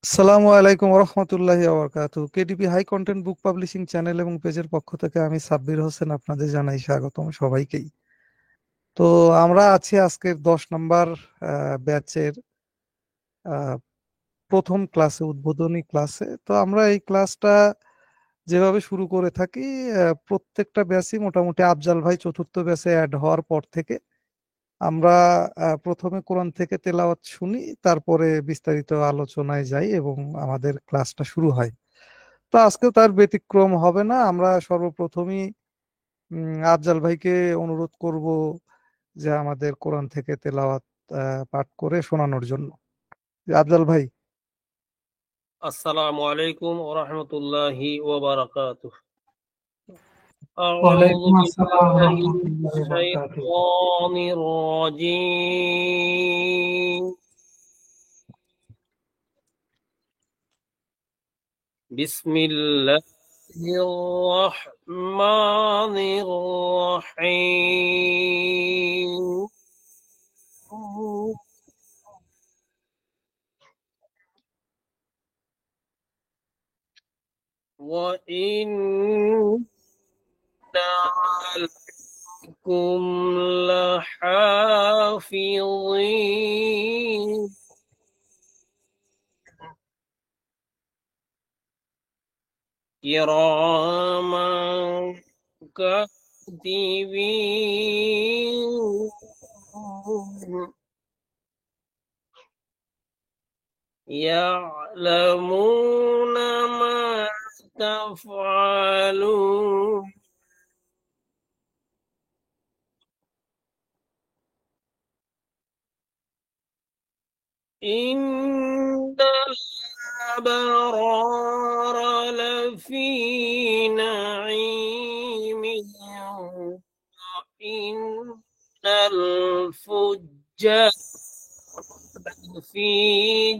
আসসালামু আলাইকুম রহমতুল্লাহি ওয়া কেডিপি হাই কন্টেন্ট বুক পাবলিশিং চ্যানেল এবং পেজের পক্ষ থেকে আমি সাব্বির হোসেন আপনাদের জানাই স্বাগতম সবাইকেই। তো আমরা আছি আজকের 10 নম্বর ব্যাচের প্রথম ক্লাসে, উদ্বোধনী ক্লাসে। তো আমরা এই ক্লাসটা যেভাবে শুরু করে থাকি, প্রত্যেকটা ব্যাচই মোটামুটি আফজাল ভাই চতুর্থ ব্যাচে অ্যাড হওয়ার পর থেকে আমরা প্রথমে কোরআন থেকে তেলাওয়াত শুনি, তারপরে বিস্তারিত আলোচনায় যাই এবং আমাদের ক্লাসটা শুরু হয়। তো আজকেও তার ব্যতিক্রম হবে না। আমরা সর্বপ্রথমই আফজাল ভাইকে অনুরোধ করব যে আমাদের কোরআন থেকে তেলাওয়াত পাঠ করে শোনানোর জন্য। আফজাল ভাই। আসসালামু আলাইকুম ওয়া রাহমাতুল্লাহি ওয়া বারাকাতুহু। আউযু ওয়ালাইকুম আসসালাম ওয়া বিল্লাহি মিনাশ রাহমাতুল্লাহি ওয়া বারাকাতুহু। শাইতানির রাজীম। বিসমিল্লাহির রাহমানির রাহিম। وإن عليكم لحافظين كراما كاتبين يعلمون ما تفعلون إن الأبرار لفي نعيم وإن الفجار في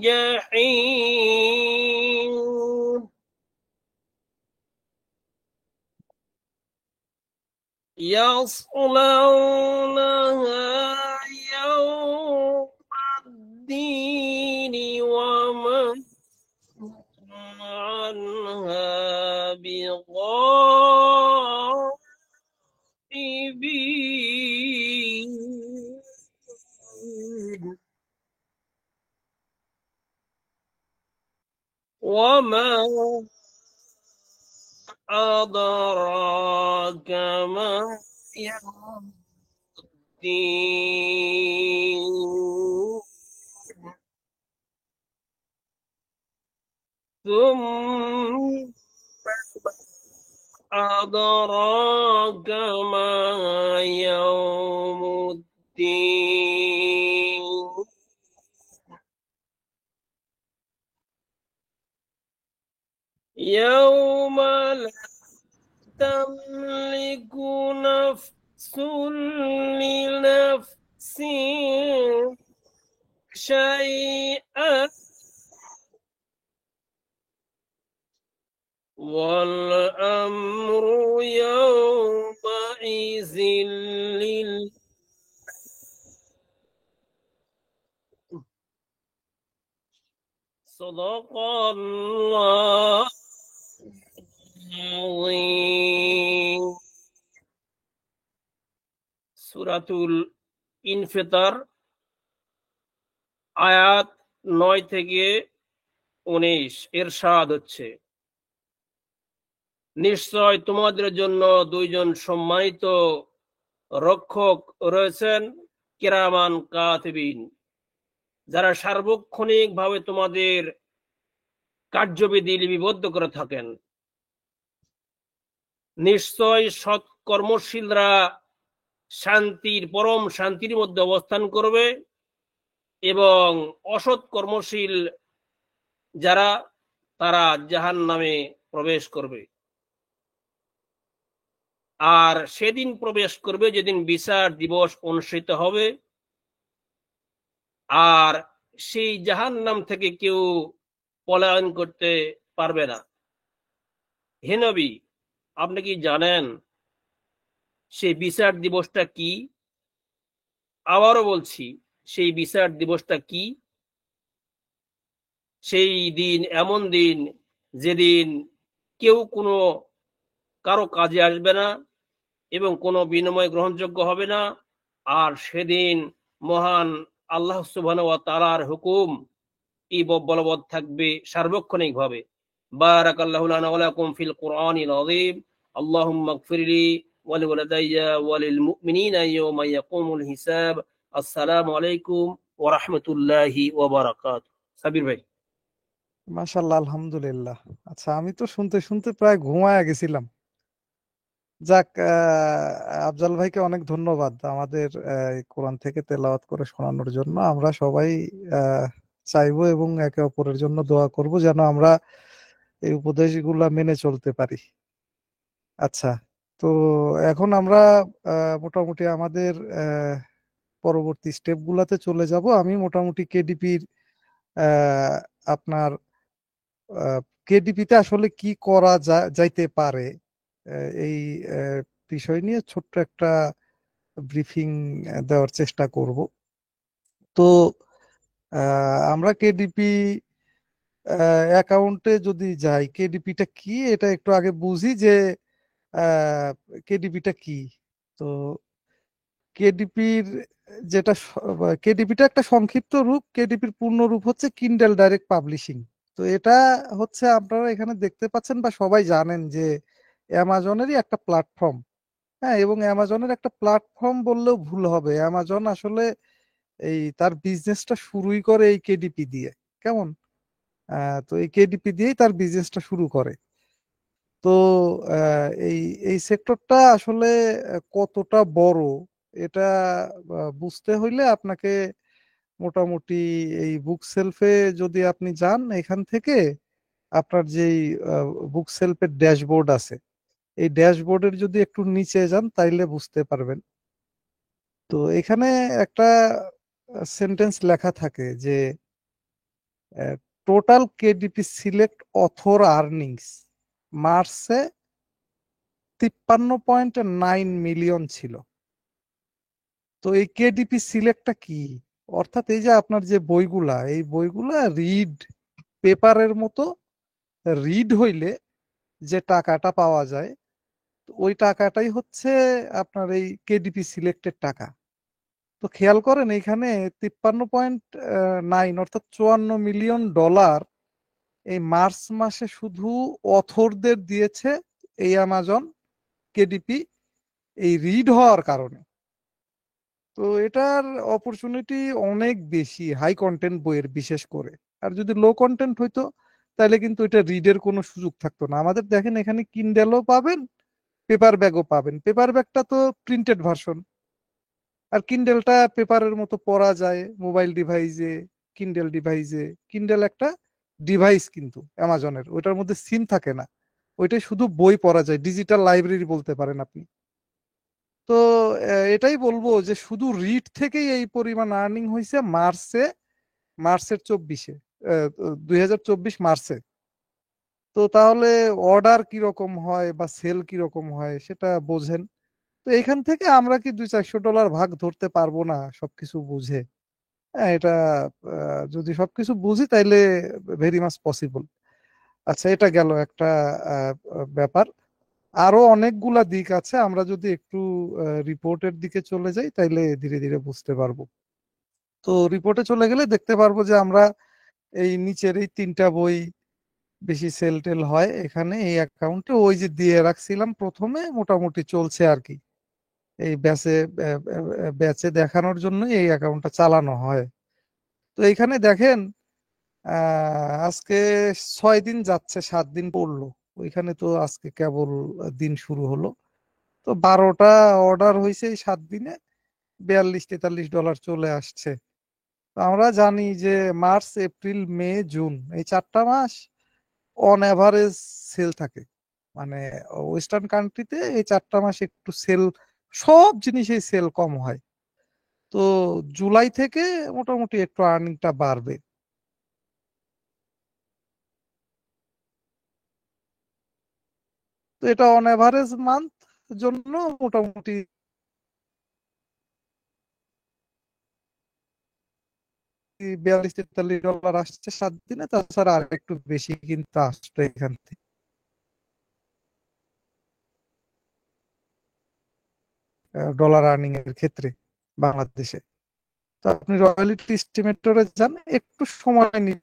جحيم يصلونها يوم الدين وما عنها بغائبين وما أدراك ما يوم الدين ثم أدراك ما يوم الدين يوم لا تملك نفس لنفس شيئا والأمر يومئذ لله صدق الله العظيم সূরাতুল ইনফিতার আয়াত 9 থেকে 19 ইরশাদ হচ্ছে, নিশ্চয় তোমাদের জন্য দুইজন সম্মানিত রক্ষক রয়েছেন, কিরামান কাতিবিন, যারা সার্বক্ষণিক ভাবে তোমাদের কার্যবিধি লিপিবদ্ধ করে থাকেন। নিশ্চয় সৎ কর্মশীলরা পরম শান্তির মধ্যে অবস্থান করবে এবং অসৎ কর্মশীল যারা তারা জাহান্নামে প্রবেশ করবে। আর সেদিন প্রবেশ করবে যেদিন বিচার দিবস অনুষ্ঠিত হবে, আর সেই জাহান্নাম থেকে কেউ পলায়ন করতে পারবে না। হে নবী, আপনি কি জানেন সেই বিচার দিবসটা কি? আবারও বলছি, সেই বিচার দিবসটা কি? সেই দিন এমন দিন যেদিন কেউ কোনো কারো কাজে আসবে না এবং কোনো বিনিময় গ্রহণযোগ্য হবে না। আর সেদিন মহান আল্লাহ সুবহানাহু ওয়া তাআলার হুকুম বলবৎ থাকবে সার্বক্ষণিকভাবে। বারাকাল্লাহু লানা ওয়া লাকুম ফিল কুরআনিল আযীম। আল্লাহুম্মা ইগফিরলি ওয়া লিওয়ালিদাইয়া ওয়া লিল মুমিনিনা ইয়াওমা ইয়াকুমুল হিসাব। আসসালামু আলাইকুম ওয়া রাহমাতুল্লাহি ওয়া বারাকাতুহু। সাবির ভাই। মাশাআল্লাহ, আলহামদুলিল্লাহ। আচ্ছা, আমি তো শুনতে শুনতে প্রায় ঘুমায়া গেছিলাম। যাক, আফজাল ভাইকে অনেক ধন্যবাদ আমাদের এই কোরআন থেকে তেলাওয়াত করে শোনানোর জন্য। আমরা সবাই আহ, চাইবো এবং একে অপরের জন্য দোয়া করব যেন আমরা এই উপদেশগুলা মেনে চলতে পারি। আচ্ছা, তো এখন আমরা মোটামুটি আমাদের পরবর্তী স্টেপ গুলাতে চলে যাব। আমি মোটামুটি কেডিপির আপনার কেডিপিতে আসলে কি করা যাইতে পারে এই বিষয় নিয়ে ছোট্ট একটা ব্রিফিং দেওয়ার চেষ্টা করব। তো আমরা কেডিপি অ্যাকাউন্টে যদি যাই, কেডিপিটা কি এটা একটু আগে বুঝি যে কেডিপিটা কি। তো কেডিপির যেটা কেডিপিটা একটা সংক্ষিপ্ত রূপ। কেডিপির পূর্ণ রূপ হচ্ছে কিন্ডেল ডাইরেক্ট পাবলিশিং। তো এটা হচ্ছে, আপনারা এখানে দেখতে পাচ্ছেন বা সবাই জানেন যে অ্যামাজনেরই একটা প্ল্যাটফর্ম। হ্যাঁ, এবং অ্যামাজনের একটা প্ল্যাটফর্ম বললেও ভুল হবে। অ্যামাজন আসলে এই তার বিজনেসটা শুরুই করে এই কেডিপি দিয়ে। কেমন? তো এই কেডিপি দিয়েই তার বিজনেসটা শুরু করে। তো এই এই সেক্টরটা আসলে কতটা বড় এটা বুঝতে হইলে আপনাকে মোটামুটি এই বুক সেলফে যদি আপনি যান, এখান থেকে আপনার যেই বুক সেলফের ড্যাশবোর্ড আছে, এই ড্যাশবোর্ডের যদি একটু নিচে যান তাইলে বুঝতে পারবেন। তো এখানে একটা সেন্টেন্স লেখা থাকে যে total KDP select author earnings মার্চে 53.9 মিলিয়ন ছিল। তো এই কেডিপি সিলেক্টটা কি? অর্থাৎ এই যে আপনার যে বইগুলা, এই বইগুলা রিড পেপারের মতো রিড হইলে যে টাকাটা পাওয়া যায়, তো ওই টাকাটাই হচ্ছে আপনার এই কেডিপি সিলেক্টের টাকা। তো খেয়াল করেন এখানে 53.9 অর্থাৎ $54 মিলিয়ন এই মার্চ মাসে শুধু অথরদের দিয়েছে এই অ্যামাজন কেডিপি, এই রিড হওয়ার কারণে। তো এটার অপরচুনিটি অনেক বেশি হাই কন্টেন্ট বইয়ের বিশেষ করে। আর যদি লো কন্টেন্ট হইতো তাহলে কিন্তু এটা রিডের কোনো সুযোগ থাকতো না। আমাদের দেখেন এখানে কিন্ডেলও পাবেন, পেপার ব্যাগও পাবেন। পেপার ব্যাগটা তো প্রিন্টেড ভার্সন, আর কিন্ডেলটা পেপারের মতো পড়া যায় মোবাইল ডিভাইসে, কিন্ডেল ডিভাইসে। কিন্ডেল একটা ডিভাইস কিন্তু অ্যামাজনের, ওইটার মধ্যে সিম থাকে না, ওইটাই শুধু বই পড়া যায়, ডিজিটাল লাইব্রেরি বলতে পারেন আপনি। তো এটাই বলবো যে শুধু রিড থেকেই এই পরিমাণ আর্নিং হয়েছে মার্চের 24-এ, 2024 মার্চে। তো তাহলে অর্ডার কিরকম হয় বা সেল কিরকম হয় সেটা বোঝেন। তো এখান থেকে আমরা কি $200-400 ভাগ ধরতে পারবো না সবকিছু বুঝে? হ্যাঁ, এটা যদি সবকিছু বুঝি তাইলে ভেরি মাচ পসিবল। আচ্ছা, এটা গেল একটা ব্যাপার। আরো অনেকগুলা দিক আছে, আমরা যদি একটু রিপোর্টের দিকে চলে যাই তাইলে ধীরে ধীরে বুঝতে পারবো। তো রিপোর্টে চলে গেলে দেখতে পারবো যে আমরা এই নিচের এই তিনটা বই বেশি সেল টেল হয় এখানে এই অ্যাকাউন্টে। ওই যে দিয়ে রাখছিলাম প্রথমে, মোটামুটি চলছে আর কি। এই ব্যাচে ব্যাচে দেখানোর জন্য এই অ্যাকাউন্টটা চালানো হয়। তো এইখানে দেখেন আজকে 6 দিন যাচ্ছে, 7 দিন পড়লো। ওইখানে তো আজকে কেবল দিন শুরু হলো। তো 12টা অর্ডার হয়েছে এই 7 দিনে, $42-43 চলে আসছে। তো আমরা জানি যে মার্চ এপ্রিল মে জুন এই 4টা মাস অন অ্যাভারেজ সেল থাকে। মানে ওয়েস্টার্ন কান্ট্রিতে এই 4টা মাস একটু সেল, সব জিনিসেই সেল কম হয়। তো জুলাই থেকে মোটামুটি একটু আর্নিংটা বাড়বে। তো এটা অন অ্যাভারেজ মান্থ জন্য মোটামুটি 42-43 ডলার আসছে 7 দিনে, তাছাড়া আর একটু বেশি কিন্তু আসছে এখান থেকে ডলার আর্নিং এর ক্ষেত্রে বাংলাদেশে। তো আপনি রয়্যালিটি এস্টিমেটরে যান, একটু সময় নিন,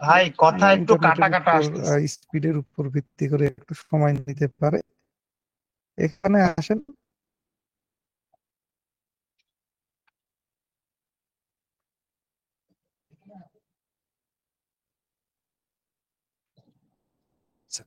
ভাই কথা একটু কাটা ইন্টারনেটের কাটা উপর আসতেছে। স্পিডের উপর ভিত্তি করে একটু সময় নিতে পারে। এখানে আসেন। আচ্ছা,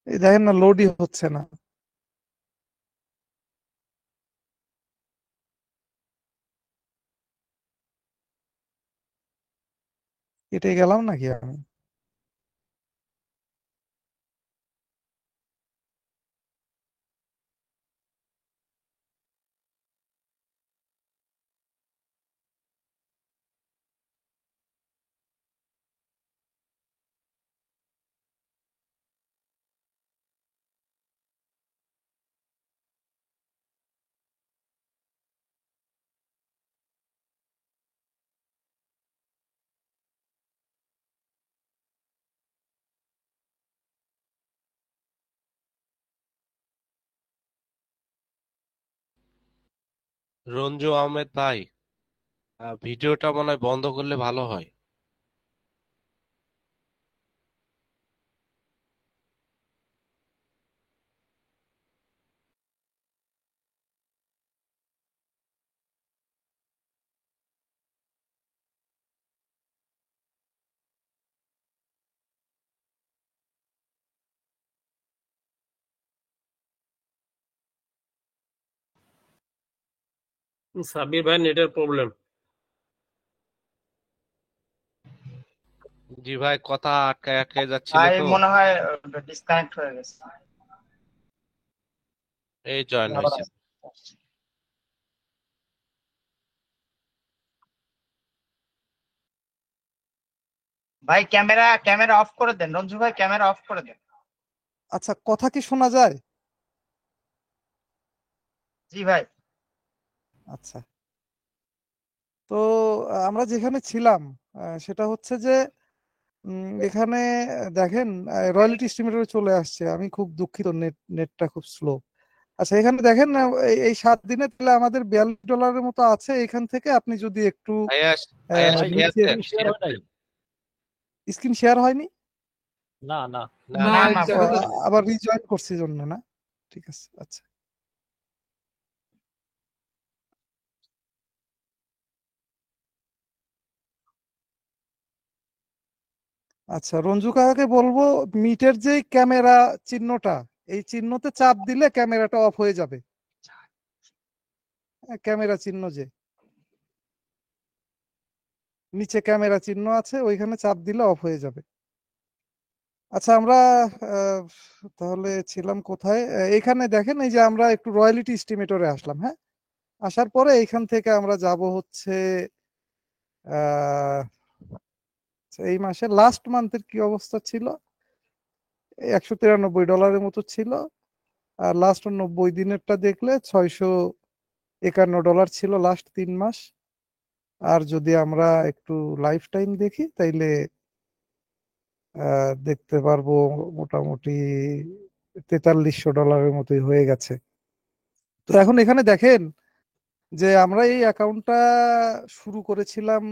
এই দেখেন না, লোডই হচ্ছে না। কেটে গেলাম নাকি আমি? রঞ্জু আহমেদ ভাই, ভিডিওটা মনে হয় বন্ধ করলে ভালো হয়। সাব্বির ভাই নেটের প্রবলেম। জি ভাই, কথা আটকে আটকে যাচ্ছিল ভাই তো, মনে হয় ডিসকানেক্ট হয়ে গেছে। এই জয়েন হয়েছে। ভাই ক্যামেরা ক্যামেরা অফ করে দেন, রঞ্জু ভাই ক্যামেরা অফ করে দেন। আচ্ছা, কথা কি শোনা যায়? জি ভাই। আচ্ছা, তো আমরা যেখানে ছিলাম সেটা হচ্ছে যে এখানে দেখেন রয়্যালিটি এস্টিমেটরে চলে আসছে। আমি খুব দুঃখিত, নেটটা খুব স্লো। আচ্ছা, এখানে দেখেন এই 7 দিনে তাহলে আমাদের $42 মতো আছে। এখান থেকে আপনি যদি একটু আয়াস, আয়াস ভাই ফ্রি নিচে। আছেন? শেয়ার হয় নাই। স্ক্রিন শেয়ার হয়নি? না না না না না, না ও, ভাই। আবার রিজয়েন করছি জন্য না? ঠিক আছে, আচ্ছা। আচ্ছা, রঞ্জু কাকাকে বলবো মিটের যে ক্যামেরা চিহ্নটা, এই চিহ্নতে চাপ দিলে ক্যামেরাটা অফ হয়ে যাবে। ক্যামেরা চিহ্ন যে নিচে ক্যামেরা চিহ্ন আছে, ওইখানে চাপ দিলে অফ হয়ে যাবে। আচ্ছা, আমরা আহ, তাহলে ছিলাম কোথায়? এখানে দেখেন, এই যে আমরা একটু রয়্যালিটি এস্টিমেটরে আসলাম। হ্যাঁ, আসার পরে এইখান থেকে আমরা যাব হচ্ছে আহ এই মাসে লাস্ট মান্থের কি অবস্থা ছিল। $193 মতো ছিল। আর লাস্ট 90 দিনেরটা দেখলে $651 ছিল লাস্ট 3 মাস। আর যদি আমরা একটু লাইফ টাইম দেখি তাইলে দেখতে পারবো মোটামুটি $4300 মতোই হয়ে গেছে। তো এখন এখানে দেখেন যে আমরা এই অ্যাকাউন্টটা শুরু করেছিলাম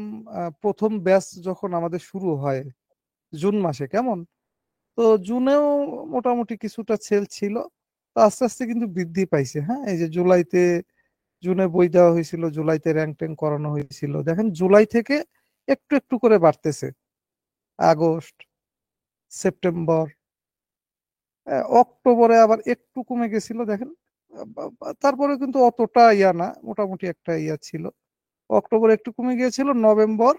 প্রথম ব্যাচ যখন আমাদের শুরু হয় জুন মাসে, কেমন? তো জুনেও মোটামুটি কিছুটা সেল ছিল। তো আস্তে আস্তে কিন্তু বৃদ্ধি পাইছে। হ্যাঁ, এই যে জুনে বই দেওয়া হয়েছিল, জুলাইতে র্যাঙ্ক ট্যাঙ্ক করানো হয়েছিল, দেখেন জুলাই থেকে একটু একটু করে বাড়তেছে। আগস্ট, সেপ্টেম্বর, অক্টোবরে আবার একটু কমে গেছিল দেখেন। তারপরে কিন্তু অতটা ইয়া না, মোটামুটি একটা ইয়া ছিল। অক্টোবরে একটু কমে গিয়েছিল, নভেম্বর,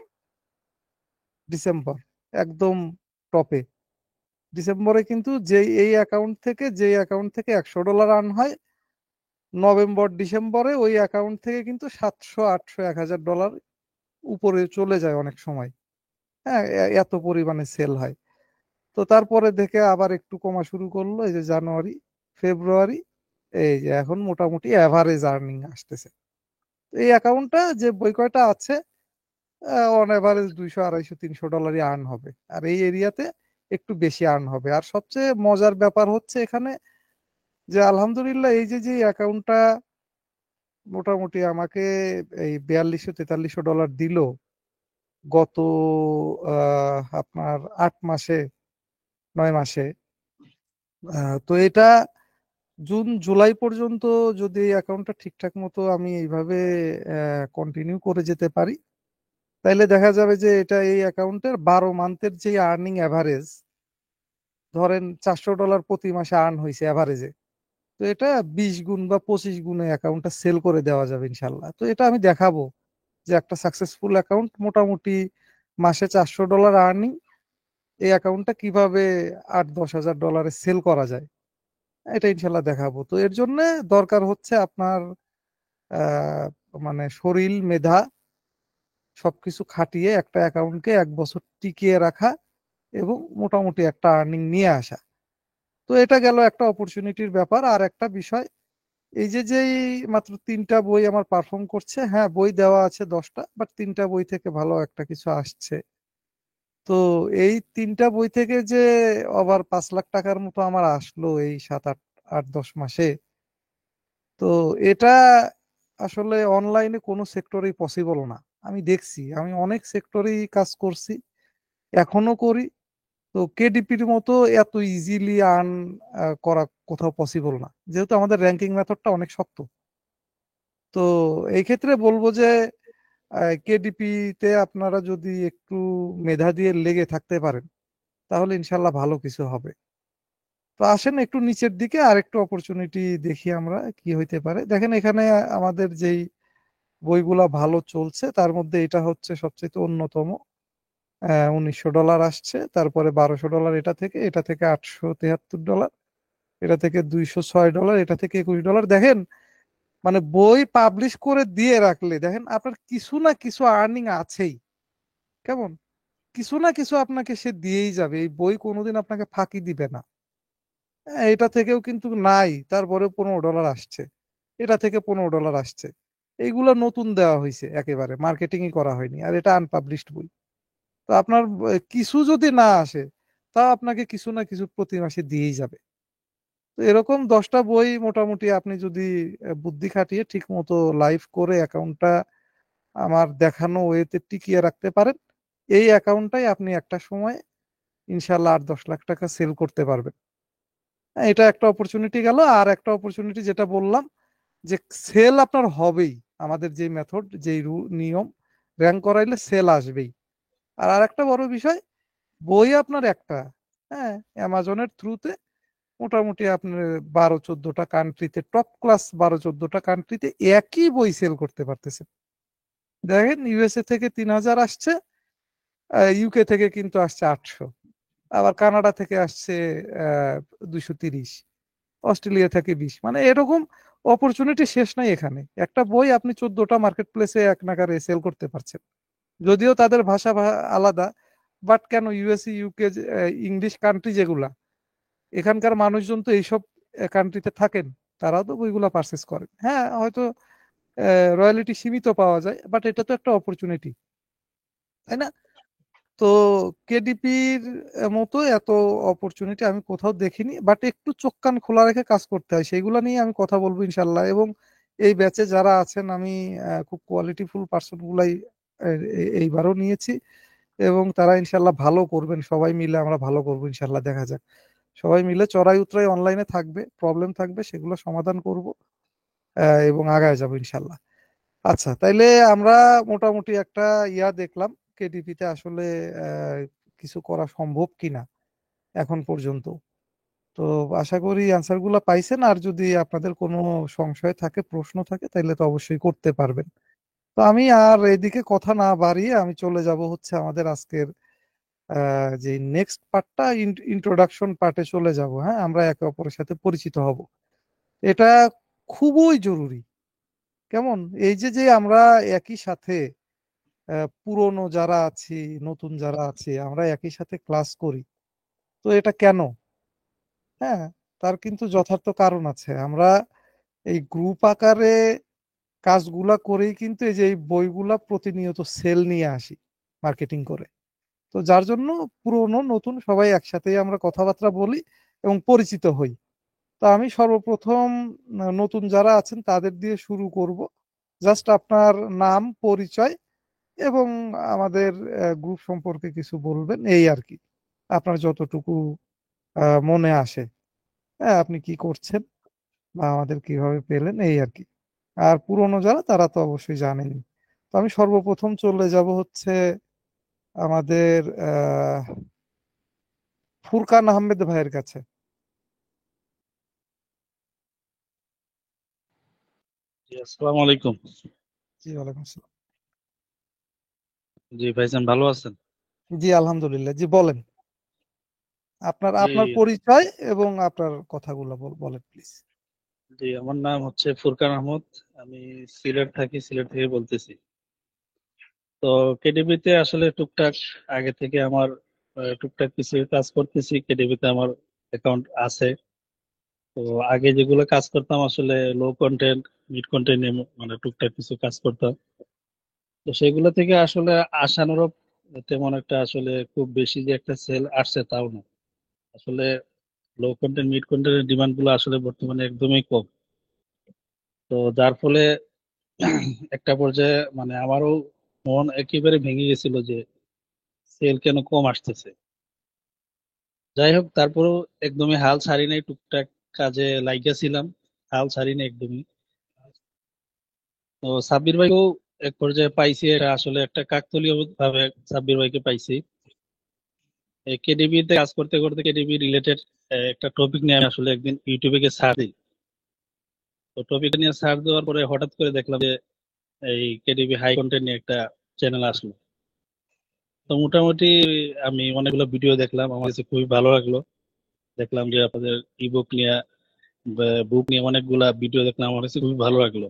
ডিসেম্বর একদম টপে। ডিসেম্বরে কিন্তু যেই অ্যাকাউন্ট থেকে $100 আর্ন হয়, নভেম্বর ডিসেম্বরে ওই অ্যাকাউন্ট থেকে কিন্তু 700 800 $1000 উপরে চলে যায় অনেক সময়। হ্যাঁ, এত পরিমাণে সেল হয়। তো তারপরে দেখে আবার একটু কমা শুরু করলো এই যে জানুয়ারি ফেব্রুয়ারি, এই যে এখন মোটামুটি অ্যাভারেজ আর্নিং আসতেছে। এই অ্যাকাউন্টটা যে বই কয়টা আছে অন অ্যাভারেজ 200 250 300 ডলারই আর্ন হবে, আর এই এরিয়াতে একটু বেশি আর্ন হবে। আর সবচেয়ে মজার ব্যাপার হচ্ছে এখানে যে আলহামদুলিল্লাহ এই যে যে অ্যাকাউন্টটা মোটামুটি আমাকে এই 4200 4300 ডলার দিল গত আপনার 8 মাসে 9 মাসে, তো এটা জুন জুলাই পর্যন্ত যদি এই অ্যাকাউন্টটা ঠিকঠাক মতো আমি এইভাবে কন্টিনিউ করে যেতে পারি, তাইলে দেখা যাবে যে এটা এই অ্যাকাউন্টের 12 মান্থের যে আর্নিং অ্যাভারেজ, ধরেন $400 প্রতি মাসে আর্ন হয়েছে অ্যাভারেজে, তো এটা 20 গুণ বা 25 গুণে অ্যাকাউন্টটা সেল করে দেওয়া যাবে ইনশাল্লাহ। তো এটা আমি দেখাবো যে একটা সাকসেসফুল অ্যাকাউন্ট মোটামুটি মাসে $400 আর্নিং, এই অ্যাকাউন্টটা কিভাবে 8-10 হাজার ডলারে সেল করা যায়, এটা ইনশাল্লাহ দেখাবো। তো এর জন্য দরকার হচ্ছে আপনার আহ, মানে শরীর মেধা সবকিছু খাটিয়ে একটা অ্যাকাউন্টকে 1 বছর টিকিয়ে রাখা এবং মোটামুটি একটা আর্নিং নিয়ে আসা। তো এটা গেল একটা অপরচুনিটির ব্যাপার। আর একটা বিষয়, এই যে যেই মাত্র 3টা বই আমার পারফর্ম করছে, হ্যাঁ বই দেওয়া আছে 10টা, বাট 3টা বই থেকে ভালো একটা কিছু আসছে। তো এই 3টা বই থেকে যে ওভার 5 লাখ টাকার মতো আমার আসলো এই 7 8 8 10 মাসে, তো এটা আসলে অনলাইনে কোনো সেক্টরেই পসিবল না। আমি দেখছি, আমি অনেক সেক্টরেই কাজ করছি, এখনো করি। তো কেডিপির মতো এত ইজিলি আর্ন করা কোথাও পসিবল না, যেহেতু আমাদের র্যাঙ্কিং মেথডটা অনেক শক্ত। তো এই ক্ষেত্রে বলবো যে কেডিপি তে আপনারা যদি একটু মেধা দিয়ে লেগে থাকতে পারেন তাহলে ইনশাল্লাহ ভালো কিছু হবে। তো আসেন একটু নিচের দিকে আর একটু অপরচুনিটি দেখি আমরা কি হইতে পারে। দেখেন এখানে আমাদের যেই বইগুলা ভালো চলছে তার মধ্যে এটা হচ্ছে সবচেয়ে অন্যতম। $1900 আসছে, তারপরে $1200 এটা থেকে $873, এটা থেকে $206, এটা থেকে $21। দেখেন মানে বই পাবলিশ করে দিয়ে রাখলে দেখেন আপনার কিছু না কিছু আর্নিং আছেই। কেমন কিছু না কিছু আপনাকে সে দিয়েই যাবে, এই বই কোনোদিন আপনাকে ফাঁকি দিবে না। এটা থেকেও কিন্তু নাই, তারপরে $15 আসছে, এটা থেকে $15 আসছে। এইগুলো নতুন দেওয়া হয়েছে, একেবারে মার্কেটিংই করা হয়নি, আর এটা আনপাবলিশড বই। তো আপনার কিছু যদি না আসে তা আপনাকে কিছু না কিছু প্রতি মাসে দিয়েই যাবে। তো এরকম 10টা বই মোটামুটি আপনি যদি বুদ্ধি খাটিয়ে ঠিক মতো লাইভ করে অ্যাকাউন্টটা আমার দেখানো ওয়েতে টিকিয়ে রাখতে পারেন, এই অ্যাকাউন্টটাই আপনি একটা সময় ইনশাল্লাহ 8-10 লাখ টাকা সেল করতে পারবেন। হ্যাঁ, এটা একটা অপরচুনিটি গেল। আর একটা অপরচুনিটি যেটা বললাম যে সেল আপনার হবেই, আমাদের যে মেথড যেই নিয়ম, র্যাঙ্ক করাইলে সেল আসবেই। আর আরেকটা বড় বিষয়, বই আপনার একটা, হ্যাঁ অ্যামাজনের থ্রুতে মোটামুটি আপনার 12-14টা কান্ট্রিতে, টপ ক্লাস 12-14টা কান্ট্রিতে একই বই সেল করতে পারতেছে। দেখেন ইউএসএ থেকে 3000 আসছে, ইউকে থেকে কিন্তু আসছে 800, আবার কানাডা থেকে আসছে 230, অস্ট্রেলিয়া থেকে 20। মানে এরকম অপরচুনিটি শেষ নাই এখানে। একটা বই আপনি 14টা মার্কেট প্লেসে এক নাগারে সেল করতে পারছেন, যদিও তাদের ভাষা আলাদা। বাট কেন, ইউএসএ ইউকে ইংলিশ কান্ট্রি যেগুলা, এখানকার মানুষজন তো এইসব কান্ট্রিতে থাকেন, তারাও তো বইগুলা পারচেস করেন। হ্যাঁ হয়তো রয়্যালিটি সীমিত পাওয়া যায়, বাট এটা তো একটা অপরচুনিটি, তাই না? তো কেডিপির মতো এত অপরচুনিটি আমি কোথাও দেখিনি, বাট একটু চোখ কান খোলা রেখে কাজ করতে হয়, সেইগুলো নিয়ে আমি কথা বলবো ইনশাল্লাহ। এবং এই ব্যাচে যারা আছেন আমি খুব কোয়ালিটিফুল পার্সন গুলাই এইবারও নিয়েছি, এবং তারা ইনশাল্লাহ ভালো করবেন। সবাই মিলে আমরা ভালো করবো ইনশাল্লাহ, দেখা যাক। সবাই মিলে চড়াই উতরাই অনলাইনে থাকবে, প্রবলেম থাকবে, সেগুলো সমাধান করব এবং আগায় যাবো ইনশাল্লাহ। আচ্ছা, তাইলে আমরা মোটামুটি একটা দেখলাম কেডিপিতে আসলে আহ, কিছু করা সম্ভব কিনা এখন পর্যন্ত। তো আশা করি অ্যান্সার গুলা পাইছেন। আর যদি আপনাদের কোনো সংশয় থাকে, প্রশ্ন থাকে, তাহলে তো অবশ্যই করতে পারবেন। তো আমি আর এদিকে কথা না বাড়িয়ে আমি চলে যাব হচ্ছে আমাদের আজকের যে নেক্সট পার্টটা, ইন্ট্রোডাকশন পার্টে চলে যাব। হ্যাঁ, আমরা একে অপরের সাথে পরিচিত হব। এটা খুবই জরুরি। কেমন এই যে যে আমরা একই সাথে পুরনো যারা আছি, নতুন যারা আছি, আমরা একই সাথে ক্লাস করি, তো এটা কেন? হ্যাঁ, তার কিন্তু যথার্থ কারণ আছে। আমরা এই গ্রুপ আকারে কাজগুলা করেই কিন্তু এই যে এই বইগুলা প্রতিনিয়ত সেল নিয়ে আসি মার্কেটিং করে। তো যার জন্য পুরনো নতুন সবাই একসাথেই আমরা কথাবার্তা বলি এবং পরিচিত হই। তো আমি সর্বপ্রথম নতুন যারা আছেন তাদের দিয়ে শুরু করব। জাস্ট আপনার নাম, পরিচয় এবং আমাদের গ্রুপ সম্পর্কে কিছু বলবেন, এই আর কি। আপনার যতটুকু মনে আসে, হ্যাঁ, আপনি কি করছেন বা আমাদের কিভাবে পেলেন, এই আর কি। আর পুরনো যারা তারা তো অবশ্যই জানেনই। তো আমি সর্বপ্রথম চলে যাব হচ্ছে আমাদের ফুরকান আহমেদ ভাইয়ের কাছে। জি, আসসালামু আলাইকুম। জি, ওয়ালাইকুম আসসালাম। জি ভাইজান, ভালো আছেন? জি, আলহামদুলিল্লাহ। জি, বলেন আপনার জি। আপনার পরিচয় এবং আপনার কথাগুলো বলেন প্লিজ। জি, আমার নাম হচ্ছে ফুরকান আহমদ। আমি সিলেট থাকি, সিলেট থেকে বলতেছি। তো কেডিবিতে আসলে টুকটাক আগে থেকে আমার টুকটাক কিছু কাজ করতেছি। কেডিবিতে আমার অ্যাকাউন্ট আছে। তো আগে যেগুলো কাজ করতাম আসলে লো কন্টেন্ট, মিড কন্টেন্ট, মানে টুকটাক কিছু কাজ করতাম। তো সেগুলো থেকে আসলে আশানুরূপ তেমন একটা আসলে খুব বেশি যে একটা সেল আসছে তাও না। আসলে লো কন্টেন্ট, মিড কন্টেন্টের ডিমান্ড গুলো আসলে বর্তমানে একদমই কম। তো যার ফলে একটা পর্যায়ে মানে আমারও মন একেবারে ভেঙে গেছিল যে সেল কেন কম আসতেছে। যাই হোক, তারপরেও একদমই হাল ছাড়ি নাই, টুকটাক কাজে লাইগা ছিলাম, হাল ছাড়ি নাই একদমই। তো সাব্বির ভাইকেও এক পর্যায়ে পাইছি, এটা আসলে একটা কাকতালীয় ভাবে সাব্বির ভাইকে পাইছি। কেডিবি তে কাজ করতে করতে কেডিবি রিলেটেড একটা টপিক নিয়ে আমি আসলে একদিন ইউটিউবে গিয়ে সার্চ দিই। তো টপিক নিয়ে সার্চ দেওয়ার পরে হঠাৎ করে দেখলাম যে এই কেডিবি হাই কন্টেন্ট নিয়ে একটা চ্যানেল আসলো। তো মোটামুটি আমি অনেকগুলো ভিডিও দেখলাম, আমার কাছে খুবই ভালো লাগলো। দেখলাম যে আপনাদের ইবুক নিয়ে, বুক নিয়ে অনেকগুলা ভিডিও দেখলাম, আমার কাছে খুবই ভালো লাগলো।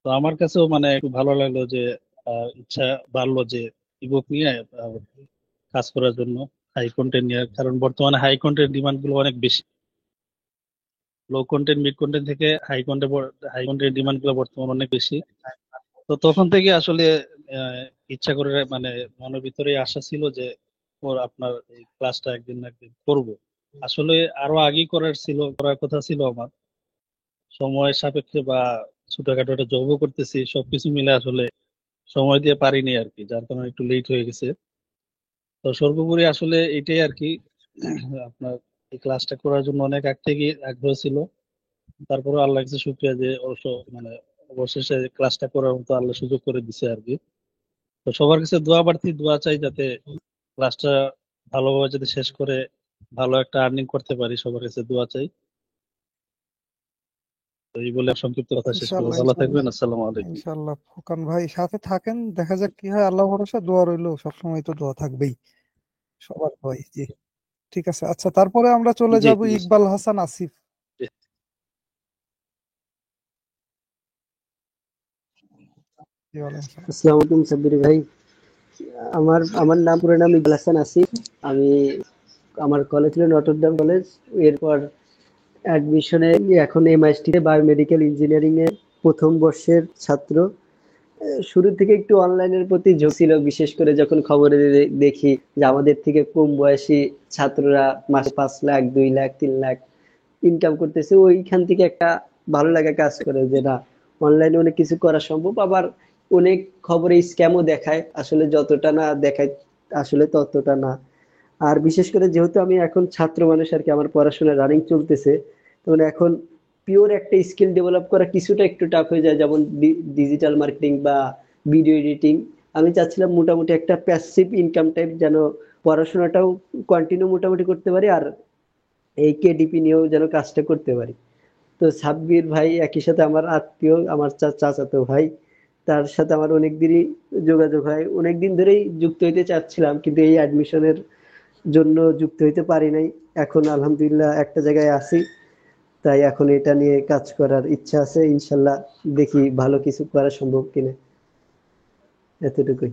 তো আমার কাছেও মানে একটু ভালো লাগলো যে ইচ্ছা বাড়লো যে ইবুক নিয়ে আহ, কাজ করার জন্য, হাই কন্টেন্ট নিয়ে। কারণ বর্তমানে হাই কন্টেন্ট ডিমান্ড গুলো অনেক বেশি। লো কন্টেন্ট, মিড কন্টেন্ট থেকে হাই কন্টেন্ট ডিমান্ড গুলো বর্তমানে অনেক বেশি। তো তখন থেকে আসলে আহ, ইচ্ছা করে মানে মনের ভিতরে আশা ছিল যে ওর আপনার এই ক্লাসটা একদিন না একদিন করব। আসলে আরো আগেই করার কথা ছিল আমার, সময়ের সাপেক্ষে বা ছোটখাটো একটা জবও করতেছি, সবকিছু মিলে আসলে সময় দিয়ে পারিনি আর কি, যার কারণে একটু লেট হয়ে গেছে। তো সর্বোপরি আসলে এটাই আর কি, আপনার এই ক্লাসটা করার জন্য অনেক আগ থেকে আগ্রহ ছিল। তারপরে আল্লাহ কাছে শুক্রিয়া যে অবশ্য মানে অবশেষে ক্লাসটা করার মতো আল্লাহ সুযোগ করে দিছে আর কি। তো সবার কাছে দোয়া প্রার্থী, দোয়া চাই যাতে ক্লাসটা ভালোভাবে যাতে শেষ করে ভালো একটা আর্নিং করতে পারি, সবার কাছে দোয়া চাই। তো এই বলে সংক্ষিপ্ত কথা শেষ করবো। ইনশাল্লাহ, ভালো ইনশাল্লাহ। থাকবেন, আসসালামু আলাইকুম। ইনশাল্লাহ ফুরকান ভাই, সাথে থাকেন, দেখা যাক কি হয়। আল্লাহ ভরসা, দোয়া রইলো, সবসময় তো দোয়া থাকবেই সবার ভাই। জি, ঠিক আছে। আচ্ছা, তারপরে আমরা চলে জি যাব জি ইকবাল হাসান আসিফ। জি। জি, ওয়ালাইকুম আসসালাম। আসসালামু আলাইকুম সাব্বির ভাই। আমার আমার নাম, পুরো নাম ইকবাল হাসান আসিফ। আমি আমার কলেজ ছিল নটরডেম কলেজ। এরপর অ্যাডমিশনে এখন এমআইটি তে বায়োমেডিকেল ইঞ্জিনিয়ারিং এর প্রথম বর্ষের ছাত্র। শুরু থেকে একটু অনলাইনের প্রতি ঝোঁক ছিল, বিশেষ করে যখন খবরে দেখি যে আমাদের থেকে কম বয়সী ছাত্ররা মাসে 5 লাখ, 2 লাখ, 3 লাখ ইনকাম করতেছে। ওইখান থেকে একটা ভালো লাগা কাজ করে যে না, অনলাইনে অনেক কিছু করা সম্ভব। আবার অনেক খবরে স্ক্যামও দেখায়, আসলে যতটা না দেখায় আসলে ততটা না। আর বিশেষ করে যেহেতু আমি এখন ছাত্র মানুষ আর কি, আমার পড়াশোনা রানিং চলতেছে, তখন এখন পিওর একটা স্কিল ডেভেলপ করা কিছুটা একটু টাফ হয়ে যায়, যেমন ডিজিটাল মার্কেটিং বা ভিডিও এডিটিং। আমি চাচ্ছিলাম মোটামুটি একটা প্যাসিভ ইনকাম টাইপ, যেন পড়াশোনাটাও কন্টিনিউ মোটামুটি করতে পারি, আর এই কেডিপি নিয়েও যেন কাজটা করতে পারি। তো সাব্বির ভাই একই সাথে আমার আত্মীয়, আমার চাচাতো ভাই। তার সাথে আমার অনেকদিনই যোগাযোগ হয়, অনেকদিন ধরেই যুক্ত হইতে চাচ্ছিলাম, কিন্তু এই অ্যাডমিশনের জন্য যুক্ত হইতে পারি নাই। এখন আলহামদুলিল্লাহ একটা জায়গায় আছি। তাই এখন এটা নিয়ে কাজ করার ইচ্ছা আছে, ইনশাল্লাহ দেখি ভালো কিছু করা সম্ভব কিনা, এতটুকুই।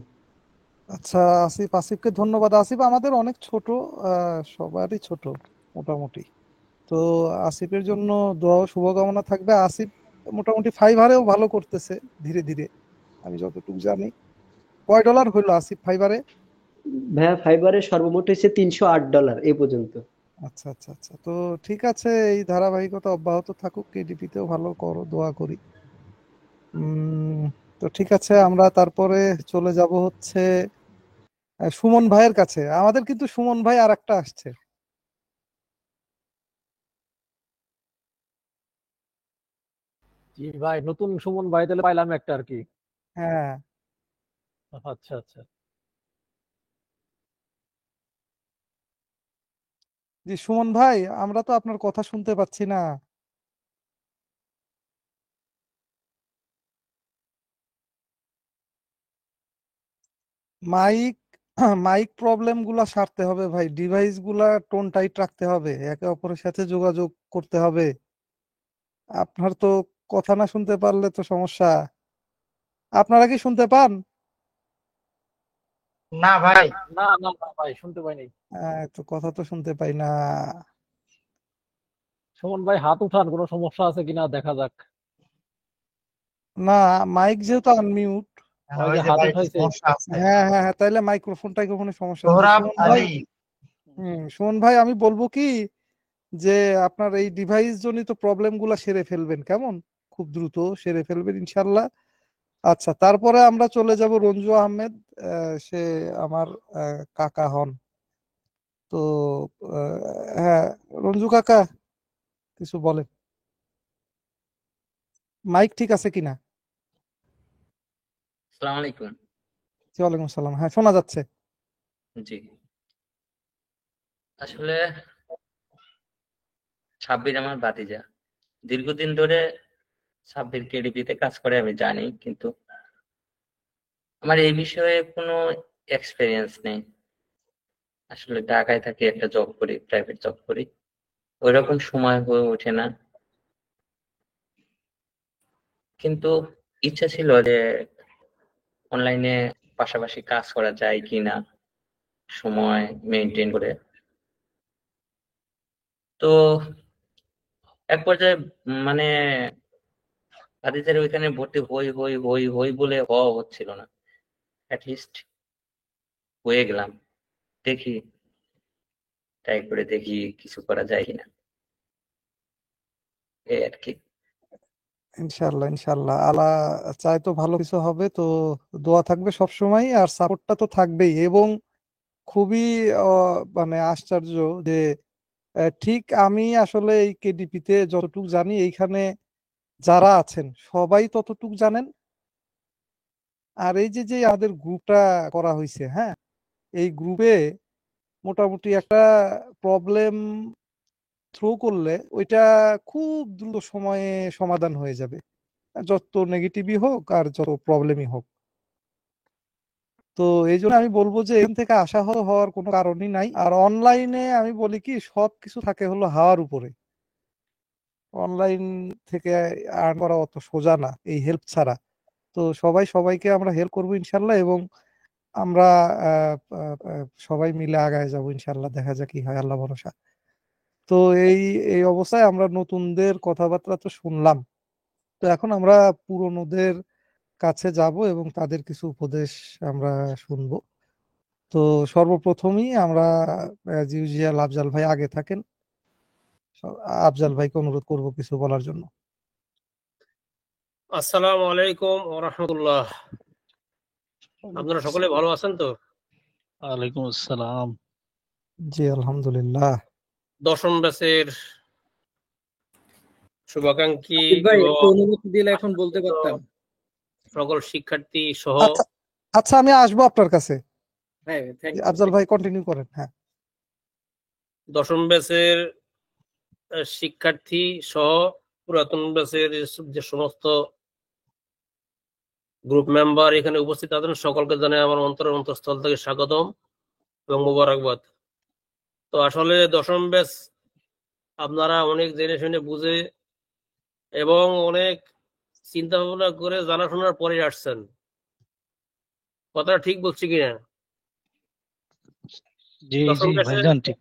আচ্ছা, আসিফ, আসিফকে ধন্যবাদ। আসিফ আমাদের অনেক ছোট, সবারই ছোট মোটামুটি। তো আসিফের জন্য দোয়া ও শুভকামনা থাকবে। আসিফ মোটামুটি ফাইবারেও ভালো করতেছে ধীরে ধীরে, আমি যতটুকু জানি। কয় ডলার হইলো আসিফ ফাইবারে? ভাইয়া ফাইবারের সর্বমোট হয়েছে $308 এ পর্যন্ত। আচ্ছা আচ্ছা আচ্ছা, তো ঠিক আছে, এই ধারাবাহিকতা অব্যাহত থাকুক, কেডিপিতেও ভালো করো, দোয়া করি। উম তো ঠিক আছে, আমরা তারপরে চলে যাব হচ্ছে সুমন ভাইয়ের কাছে। আমাদের কিন্তু সুমন ভাই আর একটা আসছে। জি ভাই, নতুন সুমন ভাই তাহলে পাইলাম একটা আর কি। হ্যাঁ, আচ্ছা আচ্ছা। জি সুমন ভাই, আমরা তো আপনার কথা শুনতে পাচ্ছি না। মাইক মাইক প্রবলেম গুলা সারতে হবে ভাই, ডিভাইস গুলা টোন টাইট রাখতে হবে, একে অপরের সাথে যোগাযোগ করতে হবে। আপনার তো কথা না শুনতে পারলে তো সমস্যা। আপনারা কি শুনতে পান? না ভাই। না না না ভাই, শুনতে পাইনি। তো কথা তো শুনতে পাই না। সুমন ভাই হাত উঠান, কোনো সমস্যা আছে কিনা দেখা যাক। না, মাইক যেহেতু আনমিউট। হ্যাঁ, ওই ওই যে যে হাত ভাই একটু উঠাইছে। সমস্যা আছে। হ্যাঁ হ্যাঁ হ্যাঁ, তাইলে টাইক্রোফোনের সমস্যা হচ্ছে সোহরাব সুমন ভাই। আলী। সুমন ভাই, আমি বলবো কি, যে আপনার এই ডিভাইস জনিত প্রবলেম গুলা সেরে ফেলবেন কেমন, খুব দ্রুত সেরে ফেলবেন ইনশাল্লাহ। আচ্ছা, তারপরে আমরা চলে যাব রঞ্জু আহমেদ। সে আমার কাকা হন। তো হ্যাঁ, রঞ্জু কাকা কিছু বলেন, মাইক ঠিক আছে কিনা? আসসালামু আলাইকুম। ওয়ালাইকুম আসসালাম, হ্যাঁ শোনা যাচ্ছে। জি, আসলে সাব্বির আমার ভাতিজা। দীর্ঘদিন ধরে সাব্বির কেডিপিতে কাজ করে আমি জানি, কিন্তু আমার এই বিষয়ে কোনো এক্সপেরিয়েন্স নেই। আসলে ঢাকায় থাকি, একটা জব করি, প্রাইভেট জব করি, ওইরকম সময় হয়ে ওঠে না। কিন্তু ইচ্ছা ছিল যে অনলাইনে পাশাপাশি কাজ করা যায় কিনা, সময় মেনটেন করে। তো এক পর্যায়ে মানে ভাতিজার ওইখানে ভর্তি হই হই হই হই বলে হওয়া হচ্ছিল না। অ্যাটলিস্ট হয়ে গেলাম, দেখি, ট্রাই করে দেখি কিছু করা যায় কিনা, এই আর কি। ইনশাল্লাহ ইনশাল্লাহ, আল্লাহ চাই তো ভালো কিছু হবে। তো দোয়া থাকবে সব সময়, আর সাপোর্টটা তো থাকবেই। এবং খুবই মানে আশ্চর্য যে ঠিক আমি আসলে এই কেডিপিতে যতটুকু জানি, এইখানে যারা আছেন সবাই ততটুকু জানেন। আর এই যে যে আমাদের গ্রুপটা করা হয়েছে, হ্যাঁ, এই গ্রুপে মোটামুটি একটা প্রবলেম থ্রো করলে ওইটা খুব দ্রুত সময়ে সমাধান হয়ে যাবে, যত নেগেটিভই হোক আর যত প্রবলেমই হোক। তো এই জন্য আমি বলবো যে এখান থেকে আশাহত হওয়ার কোনো কারণই নাই। আর অনলাইনে আমি বলি কি, সবকিছু থাকে হলো হাওয়ার উপরে। অনলাইন থেকে আর্ন করা অত সোজা না এই হেল্প ছাড়া। তো সবাই সবাইকে আমরা হেল্প করবো ইনশাল্লাহ, এবং আমরা সবাই মিলে আগায় যাবো ইনশাল্লাহ। দেখা যাক কি হয়, আল্লাহ ভরসা। তো এই এই অবস্থায় আমরা নতুনদের কথাবার্তা তো শুনলাম। তো এখন আমরা পুরনোদের কাছে যাব এবং তাদের কিছু উপদেশ আমরা শুনবো। তো সর্বপ্রথমই আমরা জিউজিয়াল আফজাল ভাই আগে থাকেন। আফজাল ভাইকে অনুরোধ করব কিছু বলার জন্য। আসসালামু আলাইকুম ওয়া রাহমাতুল্লাহ। আপনারা সকলে ভালো আছেন তো? ওয়ালাইকুম আসসালাম। জি আলহামদুলিল্লাহ। দশম ব্যাচের শুভাকাঙ্ক্ষী ভাই এবং একটু অনুমতি দিলে এখন বলতে পারতাম। সকল শিক্ষার্থী সহ আচ্ছা আচ্ছা, আমি আসবো আপনার কাছে। হ্যাঁ, থ্যাংক ইউ। আফজাল ভাই কন্টিনিউ করেন। হ্যাঁ, দশম ব্যাচের শিক্ষার্থী সহ পুরাতন ব্যাচের যে সমস্ত গ্রুপ মেম্বার এখানে উপস্থিত আছেন, সকলকে জানাই আমার অন্তঃস্থল থেকে স্বাগতম এবং মোবারকবাদ। তো আসলে দশম ব্যাচ আপনারা অনেক জেনে শুনে বুঝে এবং অনেক চিন্তা ভাবনা করে জানাশোনার পরে আসছেন। কথাটা ঠিক বলছি কিনা? জি দশম জি ক্লাসে ভাইজান ঠিক,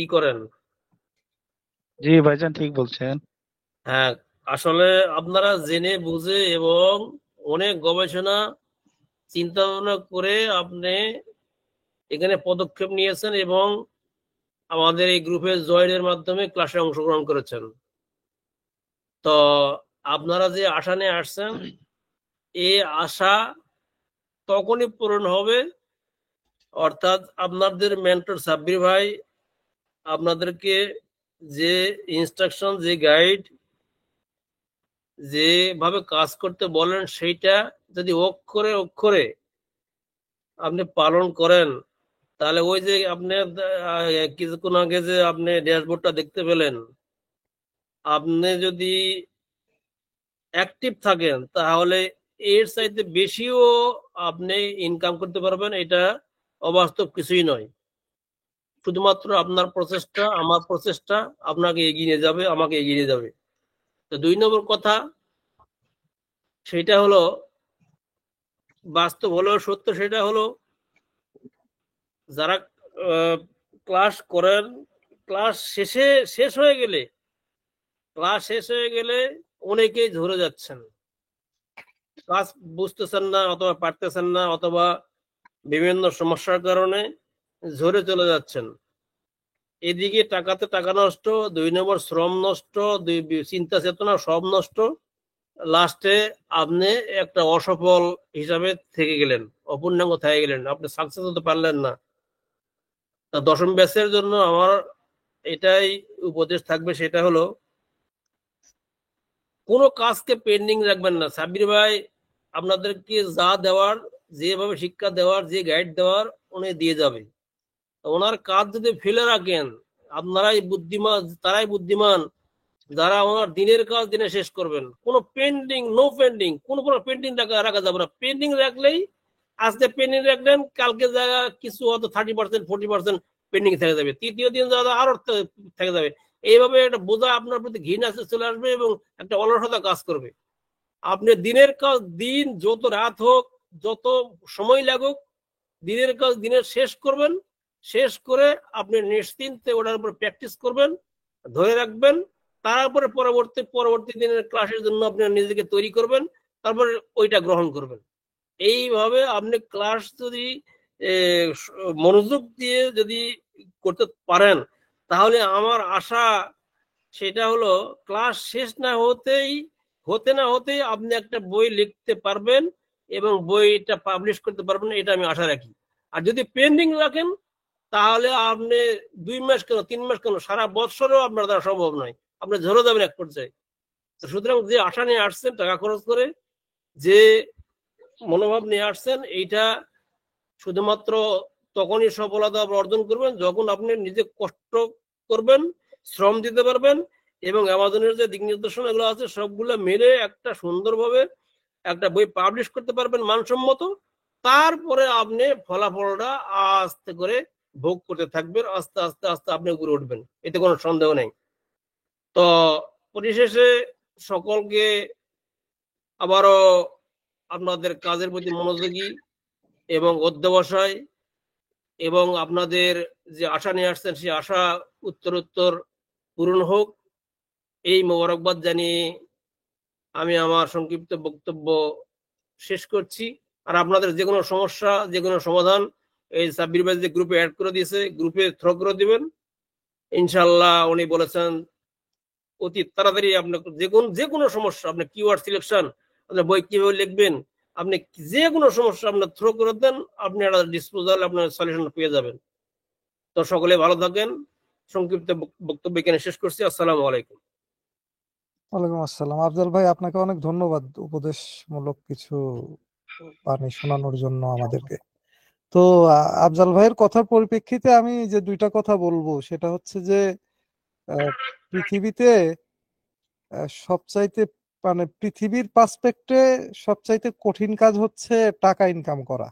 ই করেন। জি ভাইজান ঠিক বলছেন। হ্যাঁ, আসলে আপনারা জেনে বুঝে এবং অনেক গবেষণা চিন্তা ভাবনা করে আপনি এখানে পদক্ষেপ নিয়েছেন এবং আমাদের এই গ্রুপে জয়েনের মাধ্যমে ক্লাসে অংশগ্রহণ করেছেন। তো আপনারা যে আশা নিয়ে আসছেন, এই আশা তখনই পূরণ হবে, অর্থাৎ আপনাদের মেন্টর সাব্বির ভাই আপনাদেরকে যে ইনস্ট্রাকশন, যে গাইড, যেভাবে কাজ করতে বলেন সেইটা যদি অক্ষরে অক্ষরে আপনি পালন করেন, তাহলে ওই যে আপনি কিছুক্ষণ আগে যে আপনি ড্যাশবোর্ডটা দেখতে পেলেন, আপনি যদি অ্যাক্টিভ থাকেন তাহলে এর চাইতে বেশিও আপনি ইনকাম করতে পারবেন। এটা অবাস্তব কিছুই নয়, শুধুমাত্র আপনার প্রচেষ্টা, আমার প্রচেষ্টা আপনাকে এগিয়ে নিয়ে যাবে, আমাকে এগিয়ে নিয়ে যাবে। তো 2 নম্বর কথা, সেটা হলো বাস্তব হলেও সত্য, সেটা হলো যারা ক্লাস করেন, ক্লাস শেষ হয়ে গেলে অনেকেই ঝরে যাচ্ছেন, কাজ বুঝতেছেন না অথবা পারতেছেন না অথবা বিভিন্ন সমস্যার কারণে ঝরে চলে যাচ্ছেন। এদিকে টাকাতে টাকা নষ্ট, 2 নম্বর শ্রম নষ্ট, চিন্তা চেতনা সব নষ্ট, লাস্টে আপনি একটা অসফল হিসাবে থেকে গেলেন, অপূর্ণাঙ্গ থেকে গেলেন, আপনি সাকসেস হতে পারলেন না। তা দশম ব্যাচের জন্য আমার এটাই উপদেশ থাকবে, সেটা হলো কোনো কাজকে পেন্ডিং রাখবেন না। সাব্বির ভাই আপনাদেরকে যা দেওয়ার, যেভাবে শিক্ষা দেওয়ার, যে গাইড দেওয়ার উনি দিয়ে যাবে। ওনার কাজ যদি ফেলে রাখেন, আপনারাই বুদ্ধিমান, তারাই বুদ্ধিমান যারা ওনার দিনের কাজ দিনে শেষ করবেন। কোনো পেন্ডিং, নো পেন্ডিং, কোনো পেন্ডিং রাখা যাবে না। পেন্ডিং রাখলেই আজকে পেন্ডিং রাখলেন, কালকে জায়গা কিছু হয়তো 30% 40% পেন্ডিং থেকে যাবে, তৃতীয় দিন যাওয়া আরো থেকে যাবে। এইভাবে একটা বোঝা আপনার প্রতি ঘৃণা চলে আসবে এবং একটা অলসতা কাজ করবে। আপনি দিনের কাজ দিন, যত রাত হোক, যত সময় লাগুক, দিনের কাজ দিনের শেষ করবেন। শেষ করে আপনি নিশ্চিন্তে ওটার উপর প্র্যাকটিস করবেন, ধরে রাখবেন। তারপরে পরবর্তী দিনের ক্লাসের জন্য আপনি নিজেকে তৈরি করবেন, তারপরে ওইটা গ্রহণ করবেন। এইভাবে আপনি ক্লাস যদি মনোযোগ দিয়ে যদি করতে পারেন, তাহলে আমার আশা সেটা হলো ক্লাস শেষ না হতেই আপনি একটা বই লিখতে পারবেন এবং বইটা পাবলিশ করতে পারবেন, এটা আমি আশা রাখি। আর যদি পেন্ডিং রাখেন, তাহলে আপনি 2 মাস কেন, 3 মাস কেন, সারা বছরও আপনার দ্বারা সম্ভব নয়, আপনি ঝরে যাবেন এক পর্যায়ে। সুতরাং যে আশা নিয়ে আসছেন, টাকা খরচ করে যে মনোভাব নিয়ে আসছেন, এইটা শুধুমাত্র তখনই সফলতা অর্জন করবেন যখন আপনি নিজে কষ্ট করবেন, শ্রম দিতে পারবেন এবং অ্যামাজনের যে দিক নির্দেশনা এগুলো আছে সবগুলো মেরে একটা সুন্দরভাবে একটা বই পাবলিশ করতে পারবেন মানসম্মত। তারপরে আপনি ফলাফলটা আস্তে করে ভোগ করতে থাকবেন, আস্তে আস্তে আস্তে আপনি উপরে উঠবেন, এতে কোনো সন্দেহ নেই। তো পরিশেষে সকলকে আবারও আপনাদের কাজের প্রতি মনোযোগী এবং অধ্যবসায় এবং আপনাদের যে আশা নিয়ে আসছেন সেই আশা উত্তরোত্তর পূরণ হোক, এই মোবারকবাদ জানিয়ে আমি আমার সংক্ষিপ্ত বক্তব্য শেষ করছি। আর আপনাদের যে কোনো সমস্যা, যে কোনো সমাধান এই সাব্বির ভাই যে গ্রুপে অ্যাড করে দিয়েছে, গ্রুপে থ্রো করে দিবেন। ইনশাল্লাহ উনি বলেছেন অতি তাড়াতাড়ি আপনার যে কোনো সমস্যা, আপনার কিওয়ার্ড সিলেকশন, আপনার বই কিভাবে লিখবেন, আপনি যে কোনো সমস্যা আপনার থ্রো করে দেন, আপনি একটা ডিসপোজাল আপনার সলিউশন পেয়ে যাবেন। তো সকলে ভালো থাকেন। সংক্ষিপ্ত বক্তব্য এখানে শেষ করছি। আসসালামু আলাইকুম। ওয়ালাইকুম আসসালাম। আফজাল ভাই, আপনাকে অনেক ধন্যবাদ উপদেশমূলক কিছু বাণী শোনানোর জন্য আমাদেরকে। তো আফজাল ভাইয়ের কথার পরিপ্রেক্ষিতে আমি যে 2টা কথা বলবো, সেটা হচ্ছে যে পৃথিবীতে সবচাইতে মানে পৃথিবীর পার্সপেক্টে সবচাইতে কঠিন কাজ হচ্ছে টাকা ইনকাম করা।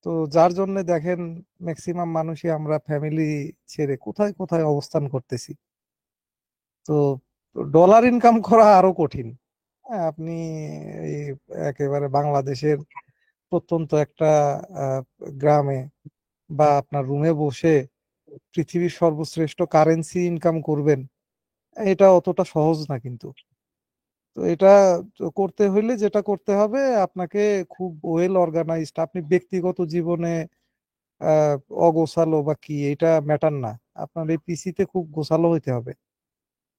তো যার জন্য দেখেন ম্যাক্সিমাম মানুষই আমরা ফ্যামিলি ছেড়ে কোথায় কোথায় অবস্থান করতেছি। তো ডলার ইনকাম করা আরো কঠিন। হ্যাঁ, আপনি এই একেবারে বাংলাদেশের প্রত্যন্ত একটা গ্রামে বা আপনার রুমে বসে পৃথিবীর সর্বশ্রেষ্ঠ কারেন্সি ইনকাম করবেন, এটা অতটা সহজ না কিন্তু। তো এটা করতে হইলে যেটা করতে হবে, আপনাকে খুব ওয়েল অর্গানাইজড, আপনি ব্যক্তিগত জীবনে আহ অগোছালো বা কি এটা ম্যাটার না, আপনার এই পিসিতে খুব গোছালো হইতে হবে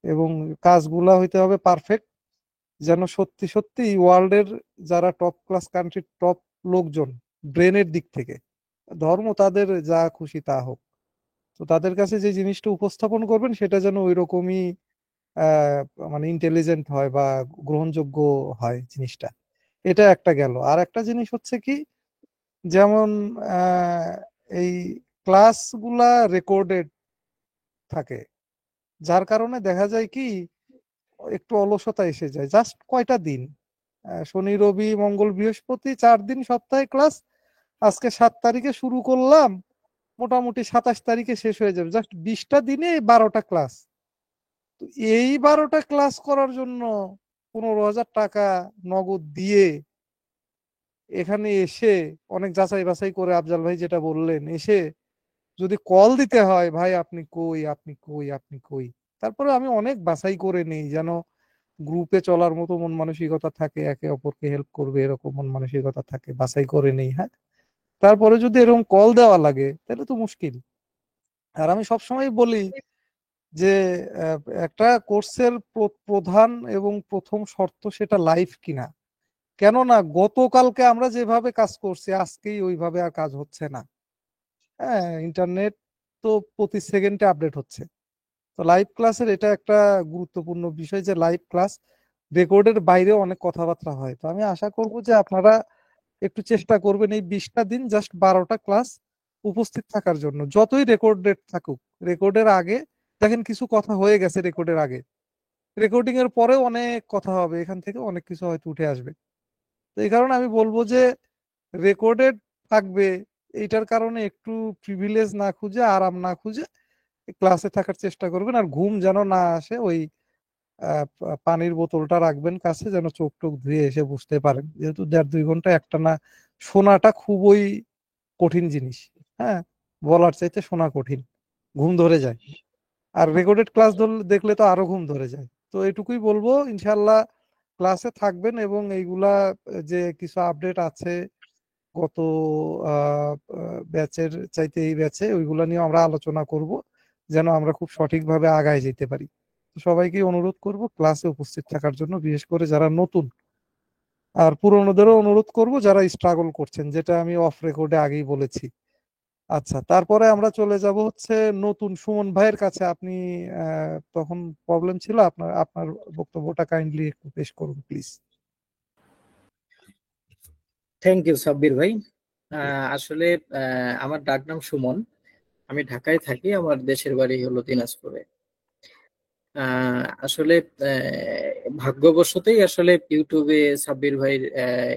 এবং কাজগুলা হইতে হবে পারফেক্ট, যেন সত্যি সত্যি ওয়ার্ল্ডের যারা টপ ক্লাস কান্ট্রির টপ লোকজন ব্রেনের দিক থেকে, ধর্ম তাদের যা খুশি তা হোক, তো তাদের কাছে যে জিনিসটা উপস্থাপন করবেন সেটা যেন ওই রকমই আহ মানে ইন্টেলিজেন্ট হয় বা গ্রহণযোগ্য হয় জিনিসটা। এটা একটা গেল। আর একটা জিনিস হচ্ছে কি, যেমন আহ এই ক্লাসগুলা রেকর্ডেড থাকে, যার কারণে দেখা যায় কি একটু অলসতা এসে যায়। জাস্ট কয়টা দিন, শনি রবি মঙ্গল বৃহস্পতি 4 দিন সপ্তাহে ক্লাস, আজকে 7 তারিখে শুরু করলাম, মোটামুটি 27 তারিখে শেষ হয়ে যাবে, জাস্ট 20টা দিনে 12টা ক্লাস। তো এই 12টা ক্লাস করার জন্য 15,000 টাকা নগদ দিয়ে এখানে এসে অনেক যাচাই বাছাই করে, আফজাল ভাই যেটা বললেন, এসে যদি কল দিতে হয়, ভাই আপনি কই, আপনি কই, আপনি কই, তারপরে আমি অনেক বাছাই করে নেই যেন গ্রুপে চলার মতো মন মানসিকতা থাকে, একে অপরকে হেল্প করবে এরকম মন মানসিকতা থাকে, বাছাই করে নেই। হ্যাঁ, তারপরে যদি এরকম কল দেওয়া লাগে তাহলে তো মুশকিল। আর আমি সবসময় বলি যে আহ, একটা কোর্সের প্রধান এবং প্রথম শর্ত সেটা লাইভ কিনা। কেননা গতকালকে আমরা যেভাবে কাজ করছি আজকেই ওইভাবে আর কাজ হচ্ছে না। হ্যাঁ, ইন্টারনেট তো প্রতি সেকেন্ডে আপডেট হচ্ছে। তো লাইভ ক্লাসের এটা একটা গুরুত্বপূর্ণ বিষয় যে লাইভ ক্লাস রেকর্ডের বাইরেও অনেক কথাবার্তা হয়। তো আমি আশা করব যে আপনারা একটু চেষ্টা করবেন এই 20টা দিন জাস্ট 12টা ক্লাস উপস্থিত থাকার জন্য, যতই রেকর্ডেড থাকুক। রেকর্ডের আগে দেখেন কিছু কথা হয়ে গেছে রেকর্ডের আগে, রেকর্ডিং এর পরেও অনেক কথা হবে, এখান থেকে অনেক কিছু হয়তো উঠে আসবে। তো এই কারণে আমি বলবো যে রেকর্ডেড থাকবে, এইটার কারণে একটু প্রিভিলেজ না খুঁজে, আরাম না খুঁজে ক্লাসে থাকার চেষ্টা করবেন। আর ঘুম যেন না আসে, ওই পানির বোতলটা রাখবেন কাছে, যেন চোখ টোক ধুয়ে এসে বুঝতে পারেন, যেহেতু 1.5-2 ঘন্টা একটানা শোনাটা খুবই কঠিন জিনিস। হ্যাঁ, বলার চাইতে শোনা কঠিন, ঘুম ধরে যায়। আর রেকর্ডেড ক্লাস দেখলে তো আরো ঘুম ধরে যায়। তো এটুকুই বলবো, ইনশাল্লাহ ক্লাসে থাকবেন এবং এইগুলা যে কিছু আপডেট আছে গত ব্যাচের চাইতে এই ব্যাচে, ওইগুলা নিয়ে আমরা আলোচনা করব, যেন আমরা খুব সঠিকভাবে আগায় যেতে পারি। তো সবাইকে অনুরোধ করব ক্লাসে উপস্থিত থাকার জন্য, বিশেষ করে যারা নতুন। আর পুরোনোদেরও অনুরোধ করব যারা স্ট্রাগল করছেন, যেটা আমি অফ রেকর্ডে আগেই বলেছি। আচ্ছা, তারপরে আমরা চলে যাব হচ্ছে নতুন সুমন ভাইয়ের কাছে। আপনি তখন প্রবলেম ছিল, আপনার আপনার বক্তব্যটা কাইন্ডলি একটু পেশ করুন প্লিজ। থ্যাংক ইউ সাব্বির ভাই। আসলে আমার ডাক নাম সুমন। আমি ঢাকায় থাকি, আমার দেশের বাড়ি হলো দিনাজপুরে। আসলে ভাগ্যবশতই আসলে ইউটিউবে সাব্বির ভাইয়ের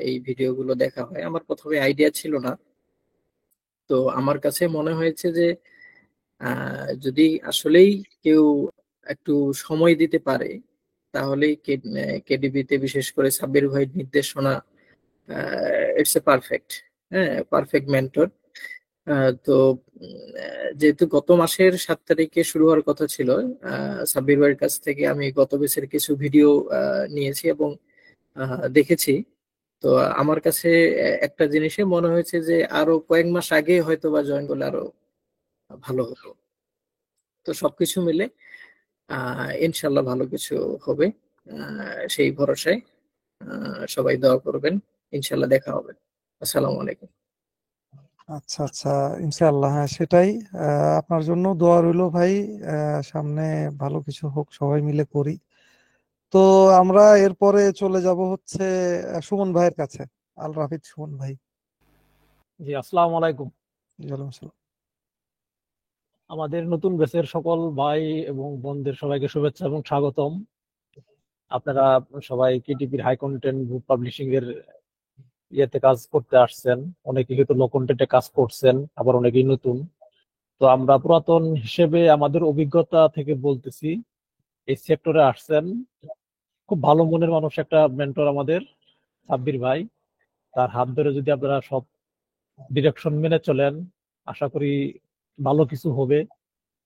এই ভিডিওগুলো দেখা হয়। আমার প্রথমে আইডিয়া ছিল না, তো আমার কাছে মনে হয়েছে যে যদি আসলেই কেউ একটু সময় দিতে পারে, তাহলেই কেডিবিতে বিশেষ করে সাব্বির ভাইয়ের নির্দেশনা ইটস এ পারফেক্ট, হ্যাঁ, পারফেক্ট মেন্টর। তো যেহেতু গত মাসের 7 তারিখে শুরু হওয়ার কথা ছিল, সাব্বির ভাইয়ের কাছ থেকে আমি গত বেসের কিছু ভিডিও নিয়েছি এবং দেখেছি। তো আমার কাছে একটা জিনিসে মনে হয়েছে যে আরো কয়েক মাস আগে হয়তো বা জয়েন করলে আরো ভালো হতো। তো সবকিছু মিলে ইনশাল্লাহ ভালো কিছু হবে, সেই ভরসায়। সবাই দোয়া করবেন, ইনশাল্লাহ দেখা হবে। আসসালামু আলাইকুম। আচ্ছা আচ্ছা, ইনশাআল্লাহ, হ্যাঁ সেটাই। আপনার জন্য দোয়া রইলো ভাই। সামনে ভালো কিছু হোক, সবাই মিলে করি। তো আমরা এরপরে চলে যাব হচ্ছে সুমন ভাইয়ের কাছে। আল রাফিদ সুমন ভাই। জি, আসসালামু আলাইকুম। ওয়ালাইকুম আসসালাম। আমাদের নতুন ব্যাচের সকল ভাই এবং বোনদের সবাইকে শুভেচ্ছা এবং স্বাগতম। আপনারা সবাই কেটিপির হাই কন্টেন্ট বুক পাবলিশিং এর ইয়েতে কাজ করতে আসছেন। অনেকে কিন্তু লো কন্টেন্টে কাজ করছেন, আবার অনেকেই নতুন। তো আমরা পুরাতন হিসেবে আমাদের অভিজ্ঞতা থেকে বলতেছি এই সেক্টরে আসছেন। খুব ভালো মনের মানুষ একটা মেন্টর আমাদের সাব্বির ভাই। তার হাত ধরে যদি আপনারা সব ডিরেকশন মেনে চলেন, আশা করি ভালো কিছু হবে।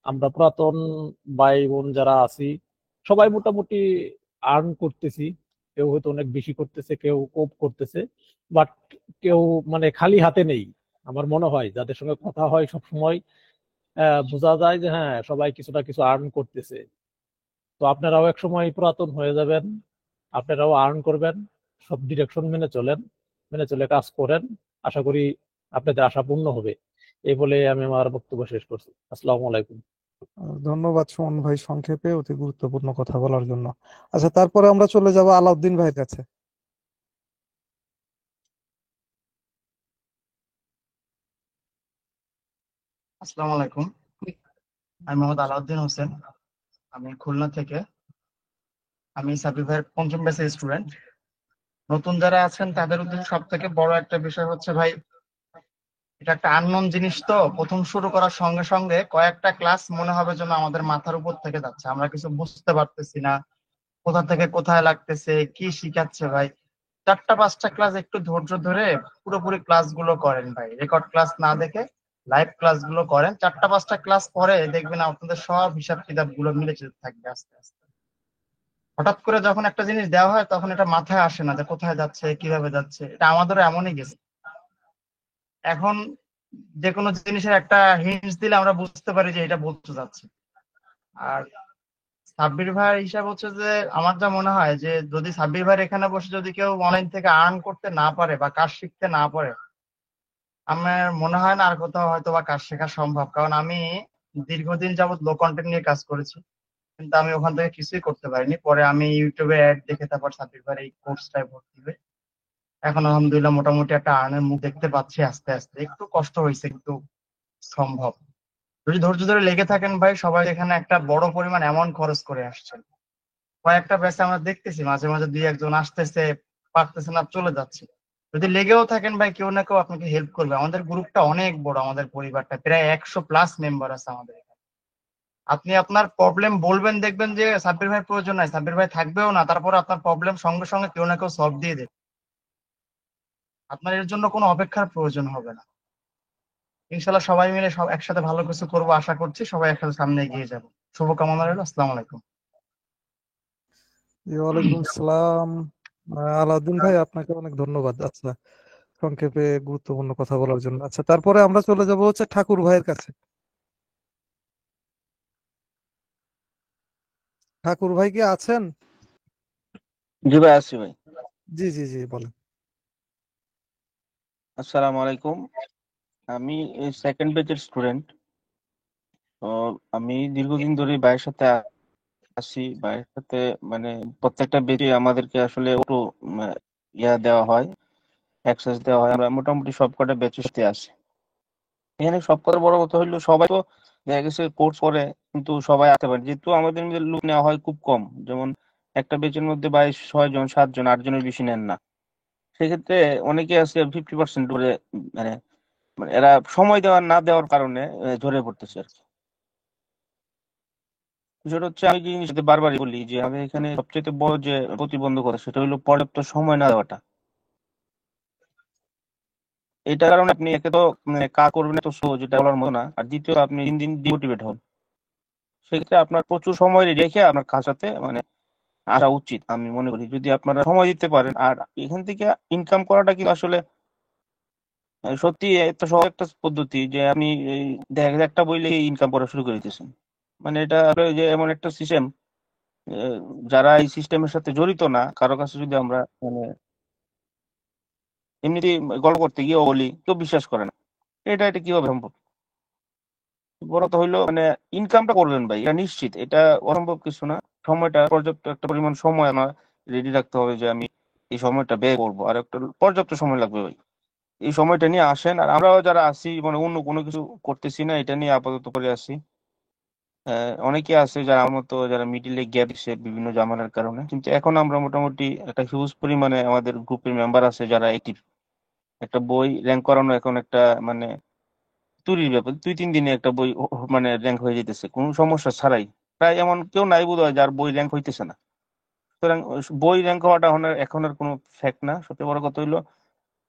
আমরা পুরাতন ভাই বোন যারা আছি সবাই মোটামুটি আর্ন করতেছি। কেউ হয়তো অনেক বেশি করতেছে, কেউ কম করতেছে, বাট কেউ মানে খালি হাতে নেই। আমার মনে হয় যাদের সঙ্গে কথা হয় সব সময় বোঝা যায় যে হ্যাঁ সবাই কিছু না কিছু আর্ন করতেছে। তো আপনারাও এক সময় পুরাতন হয়ে যাবেন, আপনারাও আর্ন করবেন। সব ডিরেকশন মেনে চলেন, মেনে চলে কাজ করেন। আশা করি আপনাদের আশা পূর্ণ হবে। এই বলে আমি আমার বক্তব্য শেষ করছি। আসসালামু আলাইকুম। ধন্যবাদ সুমন ভাই সংক্ষেপে অতি গুরুত্বপূর্ণ কথা বলার জন্য। আচ্ছা, তারপরে আমরা চলে যাব আলাউদ্দিন ভাইয়ের কাছে। আসসালামু আলাইকুম। আমি মোহাম্মদ আলাউদ্দিন হোসেন। আমি খুলনা থেকে। আমি সাব্বির ভাইয়ের পঞ্চম ব্যাচের স্টুডেন্ট। নতুন যারা আছেন তাদের উদ্দেশ্যে সব থেকে বড় একটা বিষয় হচ্ছে ভাই, এটা একটা আননোন জিনিস, তো প্রথম শুরু করার সঙ্গে সঙ্গে কয়েকটা ক্লাস মনে হবে যেন আমাদের মাথার উপর থেকে যাচ্ছে, আমরা কিছু বুঝতে পারতেছি না, কোথা থেকে কোথায় লাগতেছে, কি শিখাচ্ছে ভাই। 4টা 5টা ক্লাস একটু ধৈর্য ধরে পুরোপুরি ক্লাসগুলো করেন ভাই, রেকর্ড ক্লাস না দেখে লাইভ ক্লাসগুলো করেন। 4টা 5টা ক্লাস পরে দেখবেন আপনাদের সব হিসাব কিতাব গুলো মিলে যেতে থাকবে আস্তে আস্তে। হঠাৎ করে যখন একটা জিনিস দেওয়া হয় তখন এটা মাথায় আসে না যে কোথায় যাচ্ছে, কিভাবে যাচ্ছে। এটা আমাদেরও এমনই গেছে। এখন যে কোনো জিনিসের একটা হিন্টস দিলে আমরা বুঝতে পারি যে এটা বলতে যাচ্ছে। আর সাব্বির ভাইয়ের হিসাব হচ্ছে যে, আমার যা মনে হয় যে যদি সাব্বির ভাইয়ের এখানে বসে যদি কেউ অনলাইন থেকে আর্ন করতে না পারে বা কাজ শিখতে না পারে, আমার মনে হয় না আর কোথাও হয়তো বা কাজ শেখা সম্ভব। কারণ আমি দীর্ঘদিন যাবত লো কন্টেন্ট নিয়ে কাজ করেছি, কিন্তু আমি ওখান থেকে কিছুই করতে পারিনি। পরে আমি ইউটিউবে অ্যাড দেখে তারপর সাব্বির ভাইয়ের এই কোর্সটায় ভর্তি হই। এখন আলহামদুলিল্লাহ মোটামুটি একটা আর্নের মুখ দেখতে পাচ্ছি আস্তে আস্তে। একটু কষ্ট হয়েছে কিন্তু সম্ভব। যদি ধৈর্য ধরে লেগে থাকেন ভাই, সবাই এখানে একটা বড় পরিমাণ অ্যামাউন্ট খরচ করে আসছেন। কয়েকটা ব্যাচে আমরা দেখতেছি মাঝে মাঝে 2-1 জন আসতেছে, পারতেছে না, চলে যাচ্ছে। যদি লেগেও থাকেন ভাই, কেউ না কেউ আপনাকে হেল্প করবে। আমাদের গ্রুপটা অনেক বড়, আমাদের পরিবারটা প্রায় 100+ মেম্বার আছে আমাদের এখানে। আপনি আপনার প্রবলেম বলবেন, দেখবেন যে সাব্বির ভাই প্রয়োজন নাই, সাব্বির ভাই থাকবেও না, তারপরে আপনার প্রবলেম সঙ্গে সঙ্গে কেউ না কেউ সলভ দিয়ে দেবে। আপনার এর জন্য কোনো অপেক্ষার প্রয়োজন হবে না। ইনশাল্লাহ সবাই মিলে সব একসাথে ভালো কিছু করবো আশা করছি। সবাই একসাথে সামনে এগিয়ে যাবো। শুভকামনা রইল। আসসালামু আলাইকুম। জি, ওয়ালাইকুম আসসালাম। আলাউদ্দিন ভাই, আপনাকে অনেক ধন্যবাদ। আচ্ছা, সংক্ষেপে গুরুত্বপূর্ণ কথা বলার জন্য। আচ্ছা, তারপরে আমরা চলে যাব হচ্ছে ঠাকুর ভাইয়ের কাছে। ঠাকুর ভাই কি আছেন? জি ভাই, আসছি ভাই। জি জি জি, বলেন। আসসালামু আলাইকুম। আমি সেকেন্ড ব্যাচের স্টুডেন্ট। তো আমি দীর্ঘদিন ধরে ভাইয়ের সাথে আছি। ভাইয়ের সাথে মানে প্রত্যেকটা ব্যাচে আমাদেরকে আসলে একটু ইয়া দেওয়া হয়, অ্যাক্সেস দেওয়া হয়। আমরা মোটামুটি সবকটা ব্যাচের সাথে আছি। এখানে সবকটা বড় কথা হইলো, সবাই তো দেখা গেছে কোর্স করে, কিন্তু সবাই আসতে পারে, যেহেতু আমাদের মধ্যে লোক নেওয়া হয় খুব কম। যেমন একটা ব্যাচের মধ্যে 6 জন 7 জন 8 জনের বেশি নেন না। সেক্ষেত্রে অনেকে আছে 50% ধরে, মানে মানে এরা সময় দেওয়ার না দেওয়ার কারণে ঝরে পড়তেছে আর কি। বিষয়টা হচ্ছে, আমি যে জিনিসটা বারবারই বলি যে আমাদের এখানে সবচেয়ে বড় যে প্রতিবন্ধকতা সেটা হলো পর্যাপ্ত সময় না দেওয়াটা। এটার কারণে আপনি একে তো কাজ করবেন এত স্লো, যেটা বলার মতো না, আর দ্বিতীয় আপনি দিন দিন ডিমোটিভেট হন। সেক্ষেত্রে আপনার প্রচুর সময় রেখে আপনার কাজটাতে আসা উচিত আমি মনে করি, যদি আপনারা সময় দিতে পারেন। আর এখান থেকে ইনকাম করাটা কিন্তু আসলে সত্যি একটা সহজ একটা পদ্ধতি, যে আপনি এই দেখা যায় একটা বইলে ইনকাম করা শুরু করে দিতেছেন। মানে এটা আসলে যে এমন একটা সিস্টেম, যারা এই সিস্টেমের সাথে জড়িত না, কারো কাছে যদি আমরা এমনিতে গল্প করতে গিয়ে বলি, কেউ বিশ্বাস করে না। এটা কিভাবে সম্ভব? বড় কথা হইলো ইনকামটা করবেন ভাই, এটা নিশ্চিত, এটা অসম্ভব কিছু না। সময়টা পর্যাপ্ত একটা পরিমাণ সময় আমার রেডি রাখতে হবে, যে আমি এই সময়টা ব্যয় করবো, আর একটা পর্যাপ্ত সময় লাগবে ভাই। এই সময়টা নিয়ে আসেন। আর আমরাও যারা আছি, অন্য কোনো কিছু করতেছি না, এটা নিয়ে আপাতত করে আছি। অনেকে আছে যারা আমার মতো, যারা মিডিলে গ্যাপ দিচ্ছে বিভিন্ন ঝামেলার কারণে, কিন্তু এখন আমরা মোটামুটি একটা হিউজ পরিমাণে আমাদের গ্রুপের মেম্বার আছে যারা অ্যাক্টিভ। একটা বই র্যাঙ্ক করানো এখন একটা মানে তুরির ব্যাপার, 2-3 দিনে একটা বই র্যাঙ্ক হয়ে যেতেছে কোনো সমস্যা ছাড়াই। প্রায় এমন কেউ নাই বোধহয় যার বই র্যাঙ্ক হইতেছে না। সুতরাং বই র্যাঙ্ক হওয়াটা এখন আর কোনো ফ্যাক্ট না। সবচেয়ে বড় কথা হইলো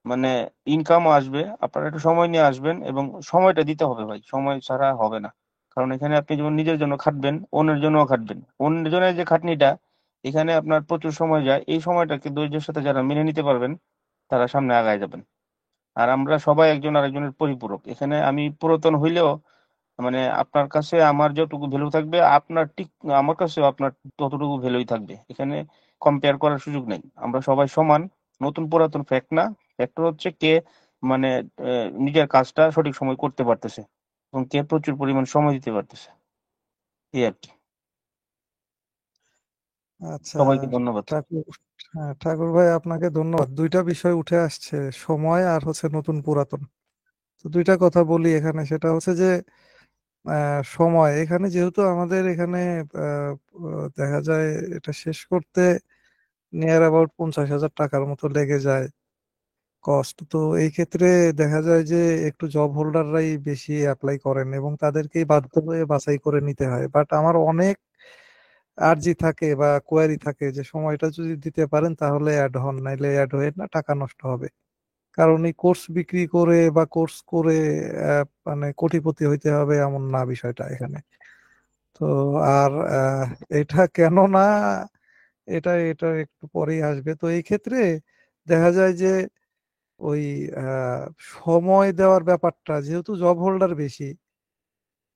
মানে ইনকামও আসবে, আপনারা একটু সময় নিয়ে আসবেন এবং সময়টা দিতে হবে ভাই, সময় ছাড়া হবে না। কারণ এখানে আপনি যেমন নিজের জন্য খাটবেন, অন্যের জন্যও খাটবেন। অন্যের জনের যে খাটনিটা, এখানে আপনার প্রচুর সময় যায়। এই সময়টাকে ধৈর্যের সাথে যারা মেনে নিতে পারবেন তারা সামনে আগায় যাবেন। আর আমরা সবাই একজন আরেকজনের পরিপূরক। এখানে আমি পুরাতন হইলেও মানে আপনার কাছে আমার যতটুকু ভ্যালু থাকবে, আপনার ঠিক আমার কাছেও আপনার ততটুকু ভ্যালুই থাকবে। এখানে কম্পেয়ার করার সুযোগ নেই, আমরা সবাই সমান। নতুন পুরাতন ফ্যাক্ট না, ফ্যাক্টর হচ্ছে কে মানে নিজের কাজটা সঠিক সময় করতে পারতেছে এবং কে প্রচুর পরিমাণ সময় দিতে পারতেছে, এই আর কি। আচ্ছা সবাইকে ধন্যবাদ। ঠাকুর, হ্যাঁ, ঠাকুর ভাই আপনাকে ধন্যবাদ। দুইটা বিষয় উঠে আসছে, সময় আর হচ্ছে নতুন পুরাতন। তো দুইটা কথা বলি এখানে, সেটা হচ্ছে যে সময় এখানে যেহেতু আমাদের এখানে আহ, দেখা যায় এটা শেষ করতে নিয়ার অ্যাবাউট 50,000 টাকার মতো লেগে যায় কস্ট। তো এই ক্ষেত্রে দেখা যায় যে একটু জব হোল্ডাররাই বেশি অ্যাপ্লাই করেন এবং তাদেরকেই বাধ্য হয়ে বাছাই করে নিতে হয়। বাট আমার অনেক আর্জি থাকে বা কোয়ারি থাকে যে সময়টা যদি দিতে পারেন তাহলে অ্যাড হন, নাইলে অ্যাড হয়ে না, টাকা নষ্ট হবে। কারণ এই কোর্স বিক্রি করে বা কোর্স করে মানে কোটিপতি হইতে হবে এমন না বিষয়টা এখানে। তো আর এটা কেন না, এটা এটা একটু পরেই আসবে। তো এই ক্ষেত্রে দেখা যায় যে ওই আহ, সময় দেওয়ার ব্যাপারটা, যেহেতু জব হোল্ডার বেশি,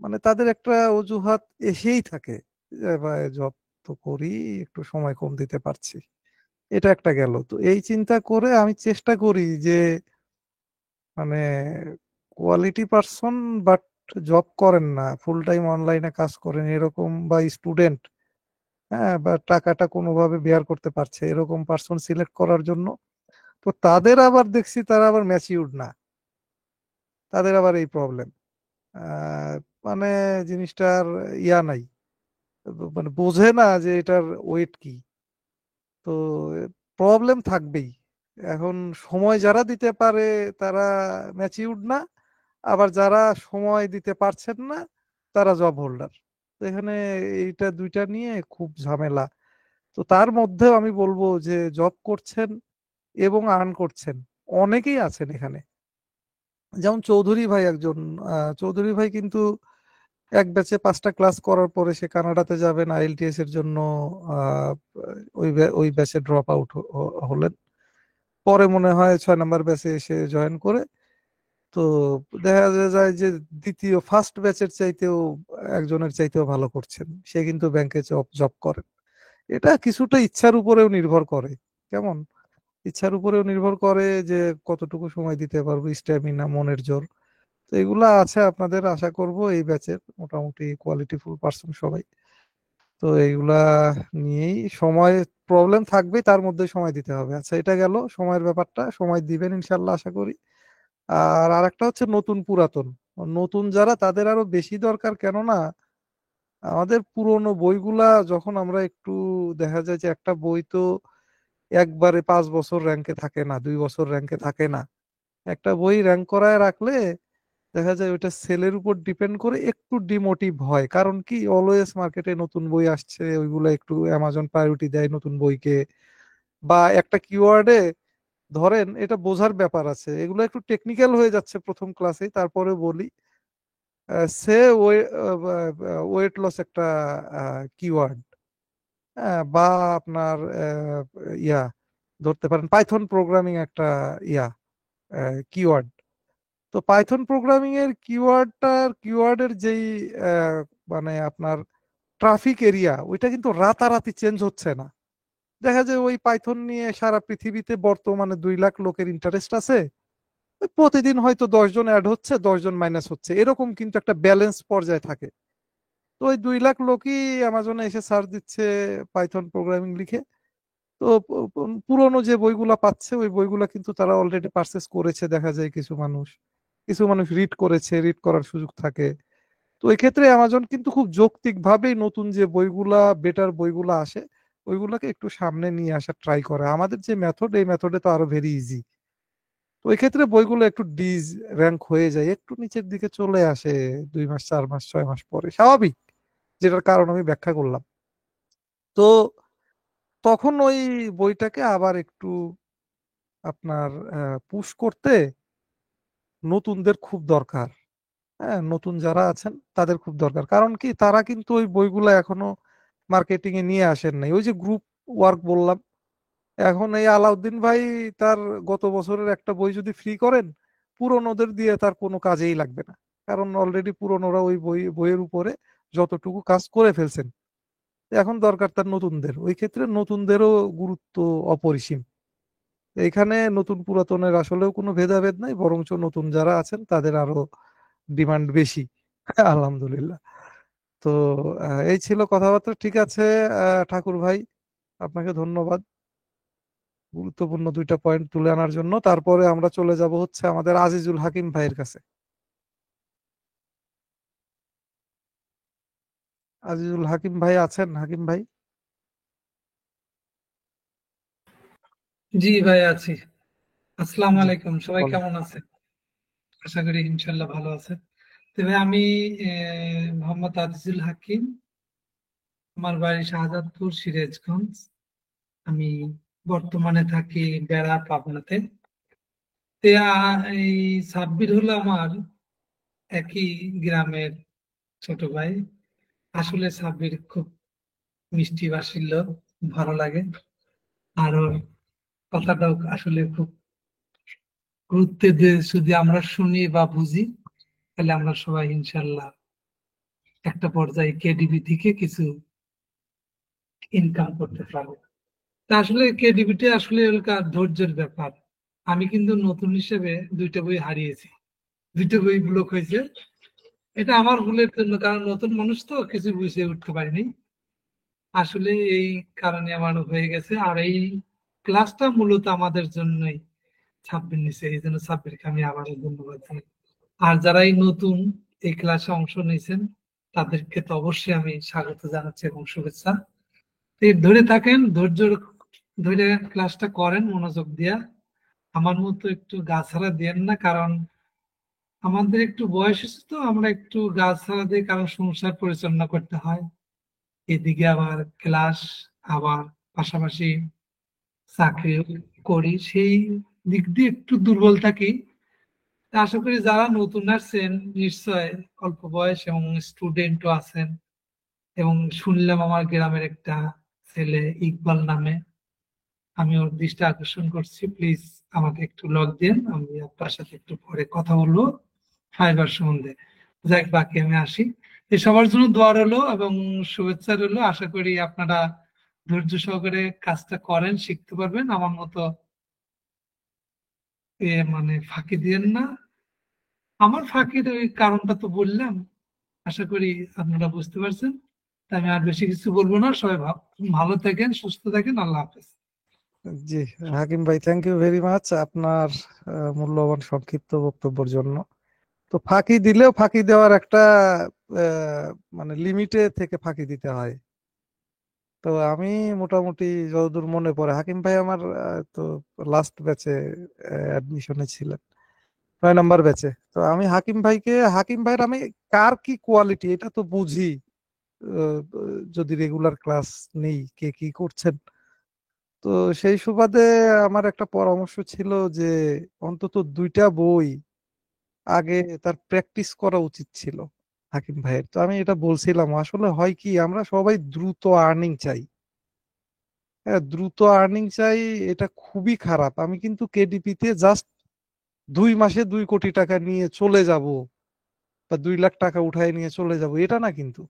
মানে তাদের একটা অজুহাত এসেই থাকে যে জব তো করি, একটু সময় কম দিতে পারছি। এটা একটা গেল। তো এই চিন্তা করে আমি চেষ্টা করি যে মানে কোয়ালিটি পারসন বাট জব করেন না, ফুল টাইম অনলাইনে কাজ করেন এরকম, বা স্টুডেন্ট, হ্যাঁ, বা টাকাটা কোনোভাবে বেয়ার করতে পারছে এরকম পার্সন সিলেক্ট করার জন্য। তো তাদের আবার দেখছি তারা আবার ম্যাচিউরড না, তাদের আবার এই প্রবলেম, মানে জিনিসটার ইয়া নাই, মানে বোঝে না যে এটার ওয়েট কি। তো প্রবলেম থাকবেই। এখন সময় যারা দিতে পারে তারা ম্যাচিউরড না, আবার যারা সময় দিতে পারছেন না তারা জব হোল্ডার। তো এখানে এইটা দুইটা নিয়ে খুব ঝামেলা। তো তার মধ্যেও আমি বলবো যে জব করছেন এবং আর্ন করছেন অনেকেই আছেন এখানে। যেমন চৌধুরী ভাই একজন, চৌধুরী ভাই কিন্তু এক ব্যাচে 5টা ক্লাস করার পরে সে কানাডাতে যাবেন আইএলটিএস এর জন্য। আহ, ওই ব্যাচে ড্রপ আউট হলেন। পরে মনে হয় 6 নম্বর ব্যাচে এসে জয়েন করে। তো দেখা যায় যে দ্বিতীয় ফার্স্ট ব্যাচের চাইতেও একজনের চাইতেও ভালো করছেন, সে কিন্তু ব্যাংকে জব জব করেন। এটা কিছুটা ইচ্ছার উপরেও নির্ভর করে। কেমন? ইচ্ছার উপরেও নির্ভর করে যে কতটুকু সময় দিতে পারবো, স্ট্যামিনা, মনের জোর। তো এগুলা আছে আপনাদের, আশা করব এই ব্যাচের মোটামুটি কোয়ালিটিফুল পার্সন সবাই। তো এইগুলা নিয়েই সময় প্রবলেম থাকবে, তার মধ্যে সময় দিতে হবে। আচ্ছা, এটা গেল সময়ের ব্যাপারটা, সময় দিবেন ইনশাল্লাহ আশা করি। আর আরেকটা হচ্ছে নতুন পুরাতন। নতুন যারা তাদের আরো বেশি দরকার, কেননা আমাদের পুরনো বইগুলা যখন আমরা একটু, দেখা যায় যে একটা বই তো একবারে 5 বছর র্যাঙ্কে থাকে না, 2 বছর র্যাঙ্কে থাকে না। একটা বই র্যাঙ্ক করায় রাখলে দেখা যায় ওইটা সেলের উপর ডিপেন্ড করে একটু ডিমোটিভ হয়। কারণ কি, অলওয়েজ মার্কেটে নতুন বই আসছে, ওইগুলো একটু অ্যামাজন প্রায়োরিটি দেয় নতুন বইকে। বা একটা কিওয়ার্ডে ধরেন, এটা বোঝার ব্যাপার আছে, এগুলো একটু টেকনিক্যাল হয়ে যাচ্ছে প্রথম ক্লাসে, তারপরে বলি সে ওয়েট লস একটা কিওয়ার্ড, বা আপনার ইয়া ধরতে পারেন পাইথন প্রোগ্রামিং একটা ইয়া কিওয়ার্ড। তো পাইথন প্রোগ্রামিং এর কিওয়ার্ডের যেই আহ, মানে আপনার ট্রাফিক এরিয়া, ওইটা কিন্তু রাতারাতি চেঞ্জ হচ্ছে না। দেখা যায় ওই পাইথন নিয়ে সারা পৃথিবীতে বর্তমানে 2 লাখ লোকের ইন্টারেস্ট আছে, ওই প্রতিদিন হয়তো 10 জন অ্যাড হচ্ছে, 10 জন মাইনাস হচ্ছে, এরকম কিন্তু একটা ব্যালেন্স পর্যায়ে থাকে। তো ওই 2 লাখ লোকই অ্যামাজনে এসে সার্চ দিচ্ছে পাইথন প্রোগ্রামিং লিখে। তো পুরোনো যে বইগুলা পাচ্ছে ওই বইগুলা কিন্তু তারা অলরেডি পারচেস করেছে, দেখা যায় কিছু মানুষ রিড করেছে, রিড করার সুযোগ থাকে। তো ওই ক্ষেত্রে অ্যামাজন কিন্তু খুব যৌক্তিক ভাবেই নতুন যে বইগুলা, বেটার বইগুলা আসে, ওইগুলাকে একটু সামনে নিয়ে আসার ট্রাই করে। আমাদের যে মেথড, এই মেথডে তো আরো ভেরি ইজি। তো ওই ক্ষেত্রে বইগুলো একটু ডিজ র্যাঙ্ক হয়ে যায়, একটু নিচের দিকে চলে আসে 2 মাস, 4 মাস, 6 মাস পরে, স্বাভাবিক। যেটার কারণ আমি ব্যাখ্যা করলাম। তো তখন ওই বইটাকে আবার একটু আপনার পুশ করতে নতুনদের খুব দরকার। হ্যাঁ, নতুন যারা আছেন তাদের খুব দরকার, কারণ কি তারা কিন্তু ওই বইগুলো এখনো মার্কেটিং এ নিয়ে আসেন নাই। ওই যে গ্রুপ ওয়ার্ক বললাম, এখন এই আলাউদ্দিন ভাই তার গত বছরের একটা বই যদি ফ্রি করেন, পুরনোদের দিয়ে তার কোনো কাজেই লাগবে না, কারণ অলরেডি পুরনোরা ওই বইয়ের উপরে যতটুকু কাজ করে ফেলছেন। এখন দরকার তার নতুনদের, ওই ক্ষেত্রে নতুনদেরও গুরুত্ব অপরিসীম। এখানে নতুন পুরাতনের আসলেও কোনো ভেদাভেদ নাই, বরঞ্চ নতুন যারা আছেন তাদের আরো ডিমান্ড বেশি। আলহামদুলিল্লাহ। তো এই ছিল কথাবার্তা। ঠিক আছে ঠাকুর ভাই, আপনাকে ধন্যবাদ গুরুত্বপূর্ণ দুইটা পয়েন্ট তুলে আনার জন্য। তারপরে আমরা চলে যাব হচ্ছে আমাদের আজিজুল হাকিম ভাইয়ের কাছে। আজিজুল হাকিম ভাই আছেন? হাকিম ভাই, জি ভাই আছি। আসসালামু জি আলাইকুম, সবাই বলেন। কেমন আছে? আশা করি ইনশাল্লাহ ভালো আছে। তো ভাই আমি মোহাম্মদ আজিজুল হাকিম, আমার বাড়ি শাহজাদপুর সিরাজগঞ্জ। আমি বর্তমানে থাকি বেড়া, পাবনাতে। তো এই সাব্বির হলো আমার একই গ্রামের ছোট ভাই। আসলে সাব্বির খুব মিষ্টি ভাষীর লোক, ভালো লাগে। আর ওর কথাটাও আসলে খুব গুরুত্ব দিয়ে যদি আমরা শুনি বা বুঝি, তাহলে আমরা সবাই ইনশাল্লাহ একটা পর্যায়ে কেডিবি থেকে কিছু ইনকাম করতে পারবো। তা আসলে কেডিবিতে আসলে এলাকা ধৈর্যের ব্যাপার। আমি কিন্তু নতুন হিসেবে দুইটা বই হারিয়েছি, দুইটা বই ব্লক হয়েছে। এটা আমার ভুলের জন্য, কারণ নতুন মানুষ তো কিছু বুঝে উঠতে পারিনি। আসলে এই কারণে আমার হয়ে গেছে। আর এই ক্লাসটা মূলত আমাদের জন্যই ছাব্বির নিচে, এই জন্য ছাব্বিরকে আমি আবারও ধন্যবাদ দিই। আর যারা এই নতুন এই ক্লাসে অংশ নিয়েছেন, তাদেরকে তো অবশ্যই আমি স্বাগত জানাচ্ছি এবং শুভেচ্ছা। তো এই ধরে থাকেন, ধৈর্য ধরে ক্লাসটা করেন মনোযোগ দিয়া। আমার মতো একটু গা ছাড়া দেন না, কারণ আমাদের একটু বয়স হচ্ছে তো আমরা একটু গা ছাড়া দিই, কারণ সংসার পরিচালনা করতে হয়। এদিকে আবার ক্লাস, আবার পাশাপাশি চাকরি করি, সেই দিক দিয়ে একটু দুর্বল থাকি। তা আশা করি যারা নতুন আসছেন, নিশ্চয় অল্প বয়স এবং স্টুডেন্টও আছেন। এবং শুনলাম আমার গ্রামের একটা ছেলে ইকবাল নামে, আমি ওর দৃষ্টি আকর্ষণ করছি। প্লিজ আমাকে একটু লগ দিন, আমি আপনার সাথে একটু পরে কথা বলবো ফাইবার সম্বন্ধে। যাক, বাকি আমি আসি। এই সবার জন্য দোয়া রইলো এবং শুভেচ্ছা রইলো। আশা করি আপনারা ধৈর্য সহকারে কাজটা করেন, শিখতে পারবেন। আমার মতো মানে ফাঁকি দিয়েন না। আমার ফাঁকির ওই কারণটা তো বললাম, আশা করি আপনারা বুঝতে পারছেন। তাই আমি আর বেশি কিছু বলবো না। সবাই ভালো থাকেন, সুস্থ থাকেন। আল্লাহ হাফেজ। জি হাকিম ভাই, থ্যাংক ইউ ভেরি মাচ আপনার মূল্যবান সংক্ষিপ্ত বক্তব্যের জন্য। তো ফাঁকি দিলেও ফাঁকি দেওয়ার একটা মানে লিমিটে থেকে ফাঁকি দিতে হয়। তো আমি মোটামুটি যতদূর মনে পড়ে, হাকিম ভাই আমার তো লাস্ট ব্যাচে অ্যাডমিশনে ছিলেন, 9 নম্বর ব্যাচে। তো আমি হাকিম ভাইয়ের আমি কার কি কোয়ালিটি এটা তো বুঝি। আহ, যদি রেগুলার ক্লাস নেই কে কি করছেন, তো সেই সুবাদে আমার একটা পরামর্শ ছিল যে অন্তত 2টা বই আগে তার প্র্যাকটিস করা উচিত ছিল হাকিম ভাইয়ের। তো আমি এটা বলছিলাম, আসলে হয় কি আমরা সবাই দ্রুত আর্নিং চাই। হ্যাঁ, দ্রুত আর্নিং চাই, এটা খুবই খারাপ। আমি কিন্তু কেডিপি তে জাস্ট 2 মাসে 2 কোটি টাকা নিয়ে চলে যাব বা 2 লাখ টাকা উঠায় নিয়ে চলে যাব, এটা না কিন্তু।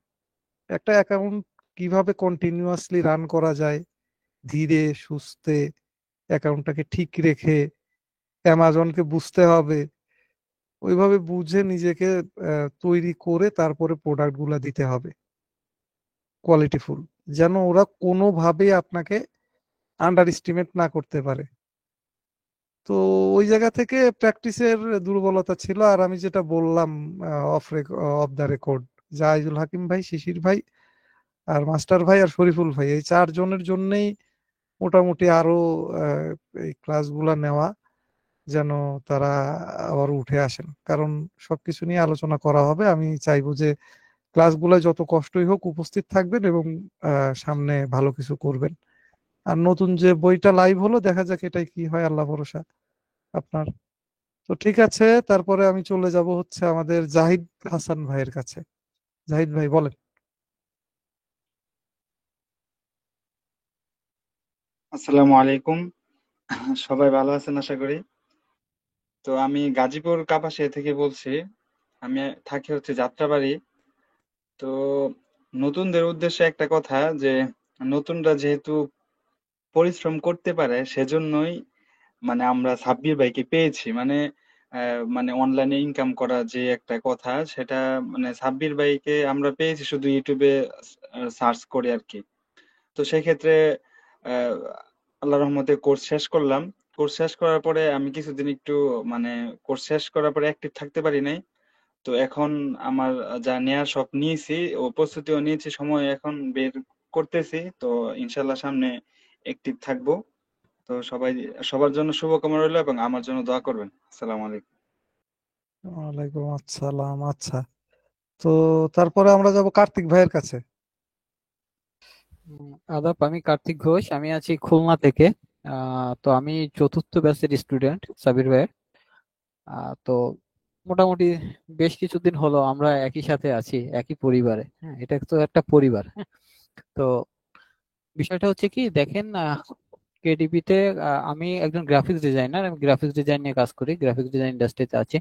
একটা অ্যাকাউন্ট কিভাবে কন্টিনিউয়াসলি রান করা যায়, ধীরে সুস্থে অ্যাকাউন্টটাকে ঠিক রেখে, অ্যামাজনকে বুঝতে হবে, ওইভাবে বুঝে নিজেকে তৈরি করে তারপরে প্রোডাক্ট গুলা দিতে হবে কোয়ালিটিফুল, যেন ওরা কোনোভাবে আপনাকে আন্ডার এস্টিমেট না করতে পারে। তো ওই জায়গা থেকে প্র্যাকটিসের দুর্বলতা ছিল। আর আমি যেটা বললাম অফ দ্য রেকর্ড, জাহিদুল হাকিম ভাই, শিশির ভাই, আর মাস্টার ভাই, আর শরীফুল ভাই, এই 4 জনের জন্যই মোটামুটি আরো এই ক্লাসগুলা নেওয়া, যেন তারা আবার উঠে আসেন। কারণ সবকিছু নিয়ে আলোচনা করা হবে। আমি চাইবো যে ক্লাসগুলো যত কষ্টই হোক উপস্থিত থাকবেন এবং সামনে ভালো কিছু করবেন। আর নতুন যে বইটা লাইভ হলো, দেখা যাক এটাই কি হয়, আল্লাহ ভরসা আপনার। তো ঠিক আছে, তারপরে আমি চলে যাব হচ্ছে আমাদের জাহিদ হাসান ভাইয়ের কাছে। জাহিদ ভাই বলেন। আসসালামু আলাইকুম। সবাই ভালো আছেন আশা করি। তো আমি গাজীপুর কাপাসিয়া থেকে বলছি। আমি থাকি হচ্ছে যাত্রাবাড়ি। তো নতুনদের উদ্দেশ্যে একটা কথা, যে নতুনরা যেহেতু পরিশ্রম করতে পারে সেজন্যই মানে আমরা সাব্বির ভাইকে পেয়েছি। মানে অনলাইনে ইনকাম করা যে একটা কথা, সেটা মানে সাব্বির ভাইকে আমরা পেয়েছি শুধু ইউটিউবে সার্চ করে আর কি। তো সেক্ষেত্রে আহ, আল্লাহ রহমতে কোর্স শেষ করলাম। কোর্স শেষ করার পরে আমি কিছুদিন একটু মানে কোর্স শেষ করার পরে অ্যাক্টিভ থাকতে পারি নাই। তো এখন আমার যা নেয়ার সব নিয়েছি ও প্রস্তুতিও নিয়েছি, সময় এখন বের করতেছি। তো ইনশাল্লাহ সামনে অ্যাক্টিভ থাকবো। তো সবার জন্য শুভকামনা রইলো এবং আমার জন্য দোয়া করবেন। আসসালামু আলাইকুম। ওয়ালাইকুম আসসালাম। আচ্ছা, তো তারপরে আমরা যাব কার্তিক ভাইয়ের কাছে। আদাব, আমি কার্তিক ঘোষ, আমি আছি খুলনা থেকে। তো আমি চতুর্থ ব্যাচের স্টুডেন্ট সাবির ভাইয়ের। তো মোটামুটি বেশ কিছুদিন হলো আমরা একই সাথে আছি, একই পরিবারে। হ্যাঁ, এটা তো একটা পরিবার। হ্যাঁ, তো বিষয়টা হচ্ছে কি দেখেন, কেডিপি তে আমি একজন গ্রাফিক্স ডিজাইনার, আমি গ্রাফিক্স ডিজাইন নিয়ে কাজ করি, গ্রাফিক্স ডিজাইন ইন্ডাস্ট্রিতে আছি।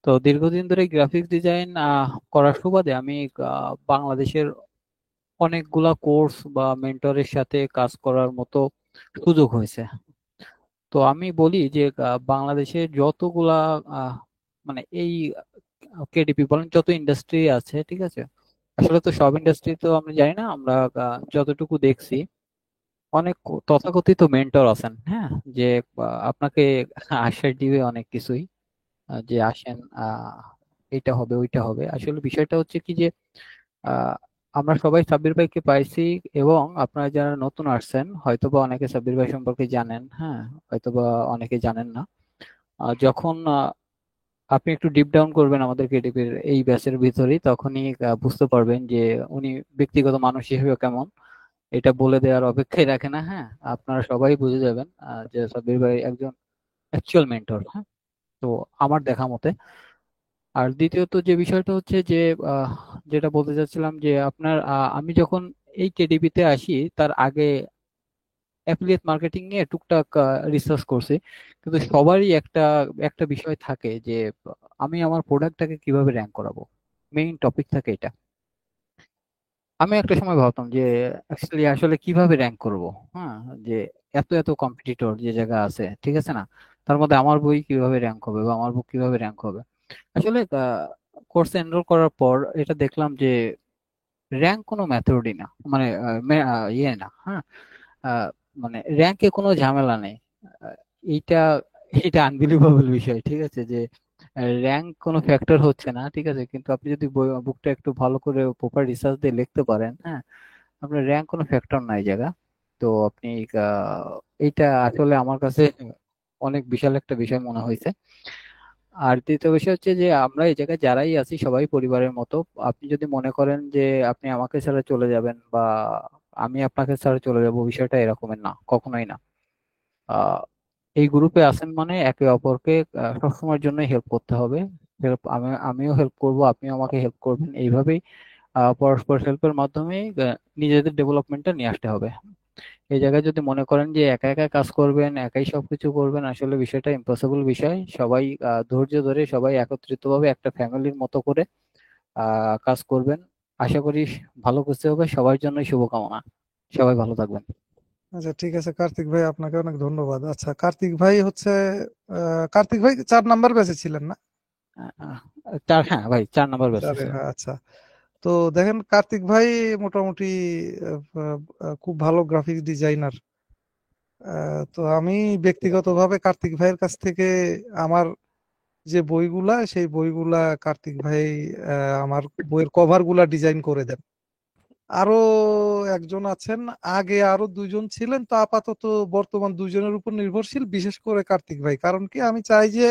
তো দীর্ঘদিন ধরে গ্রাফিক্স ডিজাইন করার সুবাদে আমি বাংলাদেশের অনেকগুলা কোর্স বা মেন্টরের সাথে কাজ করার মতো সুযোগ হয়েছে। তো আমি বলি যে বাংলাদেশে যতগুলা আহ, মানে এই কেডিপি বলেন যত ইন্ডাস্ট্রি আছে, ঠিক আছে, আসলে তো সব ইন্ডাস্ট্রি তো আমি জানি না, আমরা যতটুকু দেখছি অনেক তথাকথিত মেন্টর আছেন। হ্যাঁ, যে আপনাকে আশ্বাস দিবে অনেক কিছুই, যে আসেন, এটা হবে ওইটা হবে। আসলে বিষয়টা হচ্ছে কি যে আহ, আমরা সবাই সাব্বির ভাইকে পাইছি, এবং আপনারা যারা নতুন আসছেন হয়তোবা অনেকে সাব্বির ভাই সম্পর্কে জানেন, হ্যাঁ, হয়তোবা অনেকে জানেন না। যখন আপনি একটু ডিপ ডাউন করবেন আমাদের কেটিপির এই ব্যাচের ভিতরেই, তখনই বুঝতে পারবেন যে উনি ব্যক্তিগত মানুষ হিসেবে কেমন। এটা বলে দেওয়ার অপেক্ষায় রাখে না। হ্যাঁ, আপনারা সবাই বুঝে যাবেন যে সাব্বির ভাই একজন অ্যাকচুয়াল মেন্টর। হ্যাঁ, তো আমার দেখা মতে। আর দ্বিতীয়ত যে বিষয়টা হচ্ছে যে আহ, যেটা বলতে চাচ্ছিলাম যে আপনার আমি যখন এই কেডিবিতে আসি তার আগে অ্যাফিলিয়েট মার্কেটিং নিয়ে টুকটাক রিসার্চ করছি। কিন্তু সবারই একটা একটা বিষয় থাকে যে আমি আমার প্রোডাক্টটাকে কিভাবে র্যাঙ্ক করাবো, মেইন টপিক থাকে এটা। আমি একটা সময় ভাবতাম যে অ্যাকচুয়ালি আসলে কিভাবে র্যাঙ্ক করব। হ্যাঁ, যে এত এত কম্পিটিটর যে জায়গা আছে, ঠিক আছে না, তার মধ্যে আমার বই কিভাবে র্যাঙ্ক হবে বা আমার বুক কিভাবে র্যাঙ্ক হবে। আসলে কোর্সে এনরোল করার পর এটা দেখলাম যে র্যাঙ্ক কোনো মেথডই না, মানে ইয়ে না। হ্যাঁ, আহ, মানে র্যাঙ্কে কোনো ঝামেলা নেই। আহ, এইটা এটা আনবিলিভেবল বিষয়, ঠিক আছে, যে র্যাঙ্ক কোনো ফ্যাক্টর হচ্ছে না, ঠিক আছে, কিন্তু আপনি যদি বুকটা একটু ভালো করে প্রপার রিসার্চ দিয়ে লিখতে পারেন, হ্যাঁ, আপনার র্যাঙ্ক কোনো ফ্যাক্টর নাই জায়গা। তো আপনি এইটা আসলে আমার কাছে অনেক বিশাল একটা বিষয় মনে হয়েছে। আর দ্বিতীয় বিষয় হচ্ছে যে আমরা এই জায়গায় যারাই আছি সবাই পরিবারের মতো। আপনি যদি মনে করেন যে আপনি আমাকে ছাড়া চলে যাবেন বা আমি আপনাকে ছাড়া চলে যাব, বিষয়টা এরকমের না, কখনোই না। আহ এই গ্রুপে আছেন মানে একে অপরকে সবসময়ের জন্য হেল্প করতে হবে। হেল্প আমিও হেল্প করব, আপনিও আমাকে হেল্প করবেন, এইভাবেই পরস্পর হেল্পের মাধ্যমে নিজেদের ডেভেলপমেন্টটা নিয়ে আসতে হবে। এই জায়গায় যদি মনে করেন যে একা একা কাজ করবেন, একাই সবকিছু করবেন, আসলে বিষয়টা ইম্পসিবল বিষয়। সবাই ধৈর্য ধরে সবাই একত্রিত ভাবে একটা ফ্যামিলির মতো করে কাজ করবেন। আশা করি ভালো কিছু হবে। সবার জন্যই শুভকামনা। সবাই ভালো থাকবেন। আচ্ছা ঠিক আছে কার্তিক ভাই, আপনাকে অনেক ধন্যবাদ। আচ্ছা কার্তিক ভাই হচ্ছে কার্তিক ভাই 4 নাম্বার ব্যাচে ছিলেন না? আহ, হ্যাঁ ভাই, 4 নম্বর ব্যাচে চারে, ছিলাম। হ্যাঁ। আচ্ছা, তো দেখেন কার্তিক ভাই মোটামুটি খুব ভালো গ্রাফিক ডিজাইনার। তো আমি ব্যক্তিগতভাবে কার্তিক ভাইয়ের কাছ থেকে আমার যে বইগুলা, সেই বইগুলা কার্তিক ভাই আমার বইয়ের কভার গুলা ডিজাইন করে দেন। আরো একজন আছেন, আগে আরো 2জন ছিলেন, তো আপাতত বর্তমান 2জনের উপর নির্ভরশীল, বিশেষ করে কার্তিক ভাই। কারণ কি, আমি চাই যে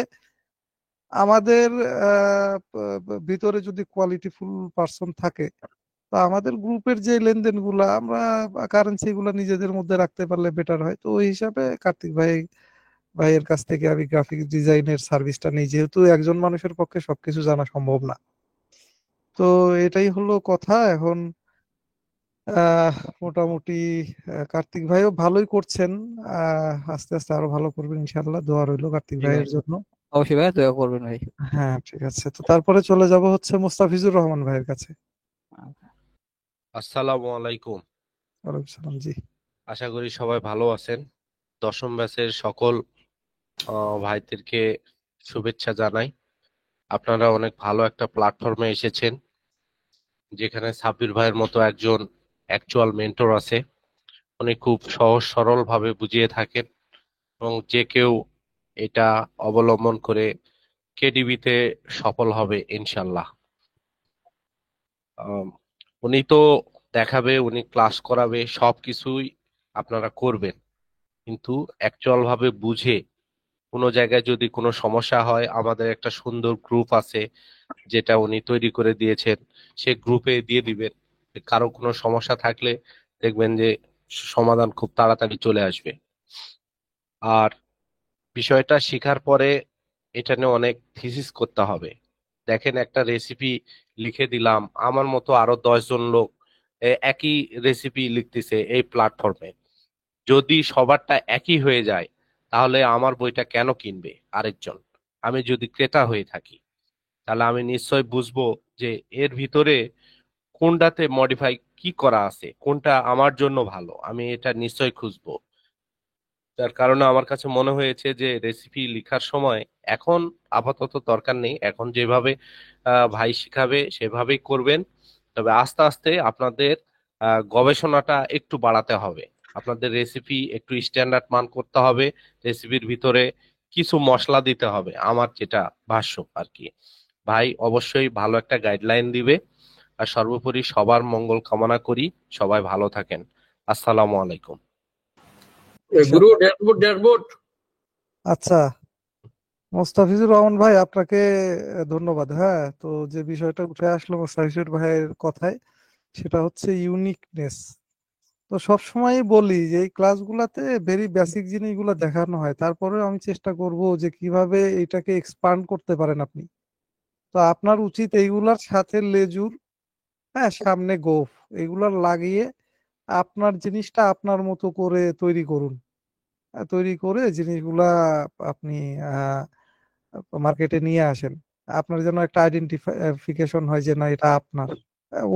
আমাদের ভিতরে যদি কোয়ালিটিফুল পার্সন থাকে, তো আমাদের গ্রুপের যে লেনদেনগুলা আমরা কারেন্সি গুলা নিজেদের মধ্যে রাখতে পারলে বেটার হয়। তো ওই হিসাবে কার্তিক ভাইয়ের কাছ থেকে আমি গ্রাফিক ডিজাইনের সার্ভিসটা নিই, যেহেতু একজন মানুষের পক্ষে সবকিছু জানা সম্ভব না। তো এটাই হলো কথা এখন। মোটামুটি কার্তিক ভাইও ভালোই করছেন। আস্তে আস্তে আরো ভালো করবেন ইনশাল্লাহ, দোয়া রইলো কার্তিক জি ভাই, ভাইয়ের জন্য। অবশ্যই ভাই দয়া করবেন ভাই। হ্যাঁ ঠিক আছে, তো তারপরে চলে যাব হচ্ছে মোস্তাফিজুর রহমান ভাইয়ের কাছে। আসসালামু আলাইকুম। ওয়ালাইকুম সালাম। জি আশা করি সবাই ভালো আছেন। দশম ব্যাচের সকল ভাইদেরকে শুভেচ্ছা জানাই। আপনারা অনেক ভালো একটা প্ল্যাটফর্মে এসেছেন, যেখানে সাব্বির ভাইয়ের মতো একজন অ্যাকচুয়াল মেন্টর আছে। উনি খুব সহজ সরল ভাবে বুঝিয়ে থাকেন এবং যে কেউ এটা অবলম্বন করে কেডিবিতে সফল হবে ইনশাল্লাহ। আম, উনি তো দেখাবে, উনি ক্লাস করাবে, সবকিছুই আপনারা করবেন, কিন্তু অ্যাকচুয়াল ভাবে বুঝে কোনো জায়গায় যদি কোনো সমস্যা হয়, আমাদের একটা সুন্দর গ্রুপ আছে যেটা উনি তৈরি করে দিয়েছেন, সে গ্রুপে দিয়ে দিবেন। কারো কোনো সমস্যা থাকলে দেখবেন যে সমাধান খুব তাড়াতাড়ি চলে আসবে। আর বিষয়টা শেখার পরে এটা নিয়ে অনেক থিসিস করতে হবে। দেখেন, একটা রেসিপি লিখে দিলাম, আমার মতো আরো 10 জন লোক একই রেসিপি লিখতেছে এই প্ল্যাটফর্মে। যদি সবারটা একই হয়ে যায়, তাহলে আমার বইটা কেন কিনবে আরেকজন? আমি যদি ক্রেতা হয়ে থাকি, তাহলে আমি নিশ্চয় বুঝবো যে এর ভিতরে কোনটাতে মডিফাই কি করা আছে, কোনটা আমার জন্য ভালো, আমি এটা নিশ্চয় খুঁজবো। তার কারণে আমার কাছে মনে হয়েছে যে রেসিপি লেখার সময় এখন আপাতত দরকার নেই, এখন যেভাবে ভাই শিখাবে সেভাবেই করবেন। তবে আস্তে আস্তে আপনাদের গবেষণাটা একটু বাড়াতে হবে, আপনাদের রেসিপি একটু স্ট্যান্ডার্ড মান করতে হবে, রেসিপির ভিতরে কিছু মশলা দিতে হবে, আমার যেটা ভাষ্য আর কি। ভাই অবশ্যই ভালো একটা গাইডলাইন দিবে। আর সর্বোপরি সবার মঙ্গল কামনা করি, সবাই ভালো থাকেন। আসসালামু আলাইকুম। গুরু ড্যাশবোর্ড। আচ্ছা, মোস্তাফিজুর রহমান ভাই আপনাকে ধন্যবাদ। হ্যাঁ, তো যে বিষয়টা উঠে আসলো মোস্তাফিজুর ভাইয়ের কথায়, সেটা হচ্ছে ইউনিকনেস। তো সবসময় বলি যে এই ক্লাসগুলাতে ভেরি বেসিক জিনিসগুলো দেখানো হয়, তারপরে আমি চেষ্টা করব যে কিভাবে এটাকে এক্সপান্ড করতে পারেন আপনি। তো আপনার উচিত এইগুলার সাথে লেজুর, হ্যাঁ সামনে গোফ, এগুলার লাগিয়ে আপনার জিনিসটা আপনার মতো করে তৈরি করুন। তৈরি করে জিনিসগুলা আপনি মার্কেটে নিয়ে আসেন। আপনার যেন একটা আইডেন্টিফিকেশন হয় যে না এটা আপনার,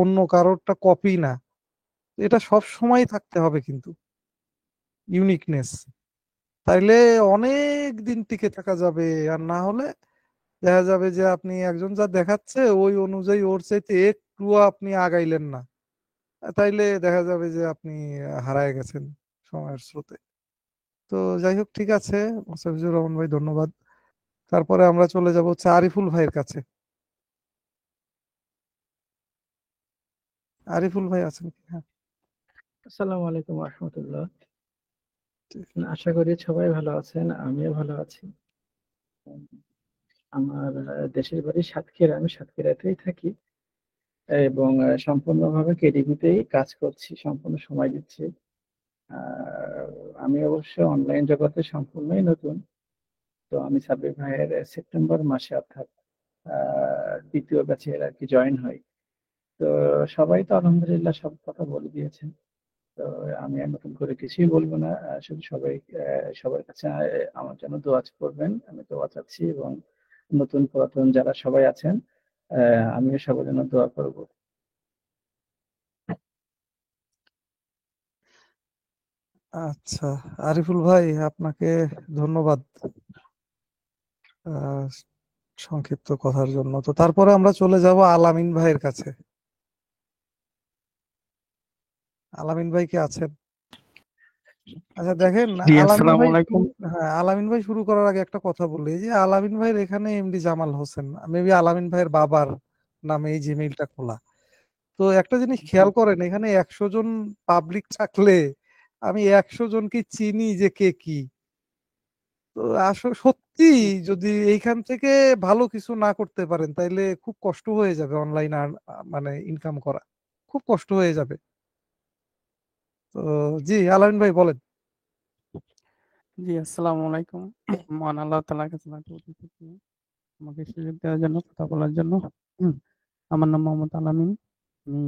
অন্য কারোরটা কপি না। এটা সব সময় থাকতে হবে কিন্তু, ইউনিকনেস। তাইলে অনেক দিন টিকে থাকা যাবে। আর না হলে দেখা যাবে যে আপনি একজন যা দেখাচ্ছে ওই অনুযায়ী ওর চাইতে একটুও আপনি আগাইলেন না, তাইলে দেখা যাবে যে আপনি হারায় গেছেন সময়ের স্রোতে। তো যাই হোক, ঠিক আছে মোস্তাফিজুর রহমান ভাই, ধন্যবাদ। তারপরে আমরা চলে যাব হচ্ছে আরিফুল ভাইয়ের কাছে। আরিফুল ভাই আছেন কি? হ্যাঁ আসসালামু আলাইকুম রহমতুল্লাহ। ঠিক। আশা করি সবাই ভালো আছেন, আমিও ভালো আছি। আমার দেশের বাড়ি সাতক্ষীরা, আমি সাতক্ষীরাতেই থাকি এবং সম্পূর্ণভাবে কেডিবিতেই কাজ করছি, সম্পূর্ণ সময় দিচ্ছি। আমি অবশ্য অনলাইন জগতে সম্পূর্ণই নতুন। তো আমি সাব্বির ভাইয়ের সেপ্টেম্বর মাসে অর্থাৎ দ্বিতীয় ব্যাচে আর কি জয়েন হই। তো সবাই তো আলহামদুলিল্লাহ সব কথা বলে দিয়েছেন। তো আমি আর নতুন করে কিছুই বলবো না, শুধু সবার কাছে আমার জন্য দোয়া করবেন, আমি দোয়া চাচ্ছি। এবং নতুন পুরাতন যারা সবাই আছেন, আমিও সবার জন্য দোয়া করব। আচ্ছা, আরিফুল ভাই আপনাকে ধন্যবাদ আহ, সংক্ষিপ্ত কথার জন্য। তো তারপরে আমরা চলে যাব আলামিন ভাইয়ের কাছে। আলামিন ভাই কি আছেন? আচ্ছা দেখেন, জি, আলামিন আসসালামু ভাই আলাইকুম। হ্যাঁ, আলামিন ভাই শুরু করার আগে একটা কথা বলি, এই যে আলামিন ভাইয়ের এখানে এমডি জামাল হোসেন, মেবি আলামিন ভাইয়ের বাবার নামে এই জিমেইলটা খোলা। তো একটা জিনিস খেয়াল করেন, এখানে 100 জন পাবলিক থাকলে আমি 100 জনকে চিনি যে কে কি। তো আসলে সত্যি যদি এইখান থেকে ভালো কিছু না করতে পারেন তাইলে খুব কষ্ট হয়ে যাবে অনলাইন আর মানে ইনকাম করা খুব কষ্ট হয়ে যাবে। তো জি আলামিন ভাই বলেন। জি আসসালামু আলাইকুম। মহান আল্লাহ তাআলার কাছে লাখ কোটি শুকরিয়া আমাকে সুযোগ দেওয়ার জন্য, কথা বলার জন্য। হুম, আমার নাম মোহাম্মদ আলামিন। আমি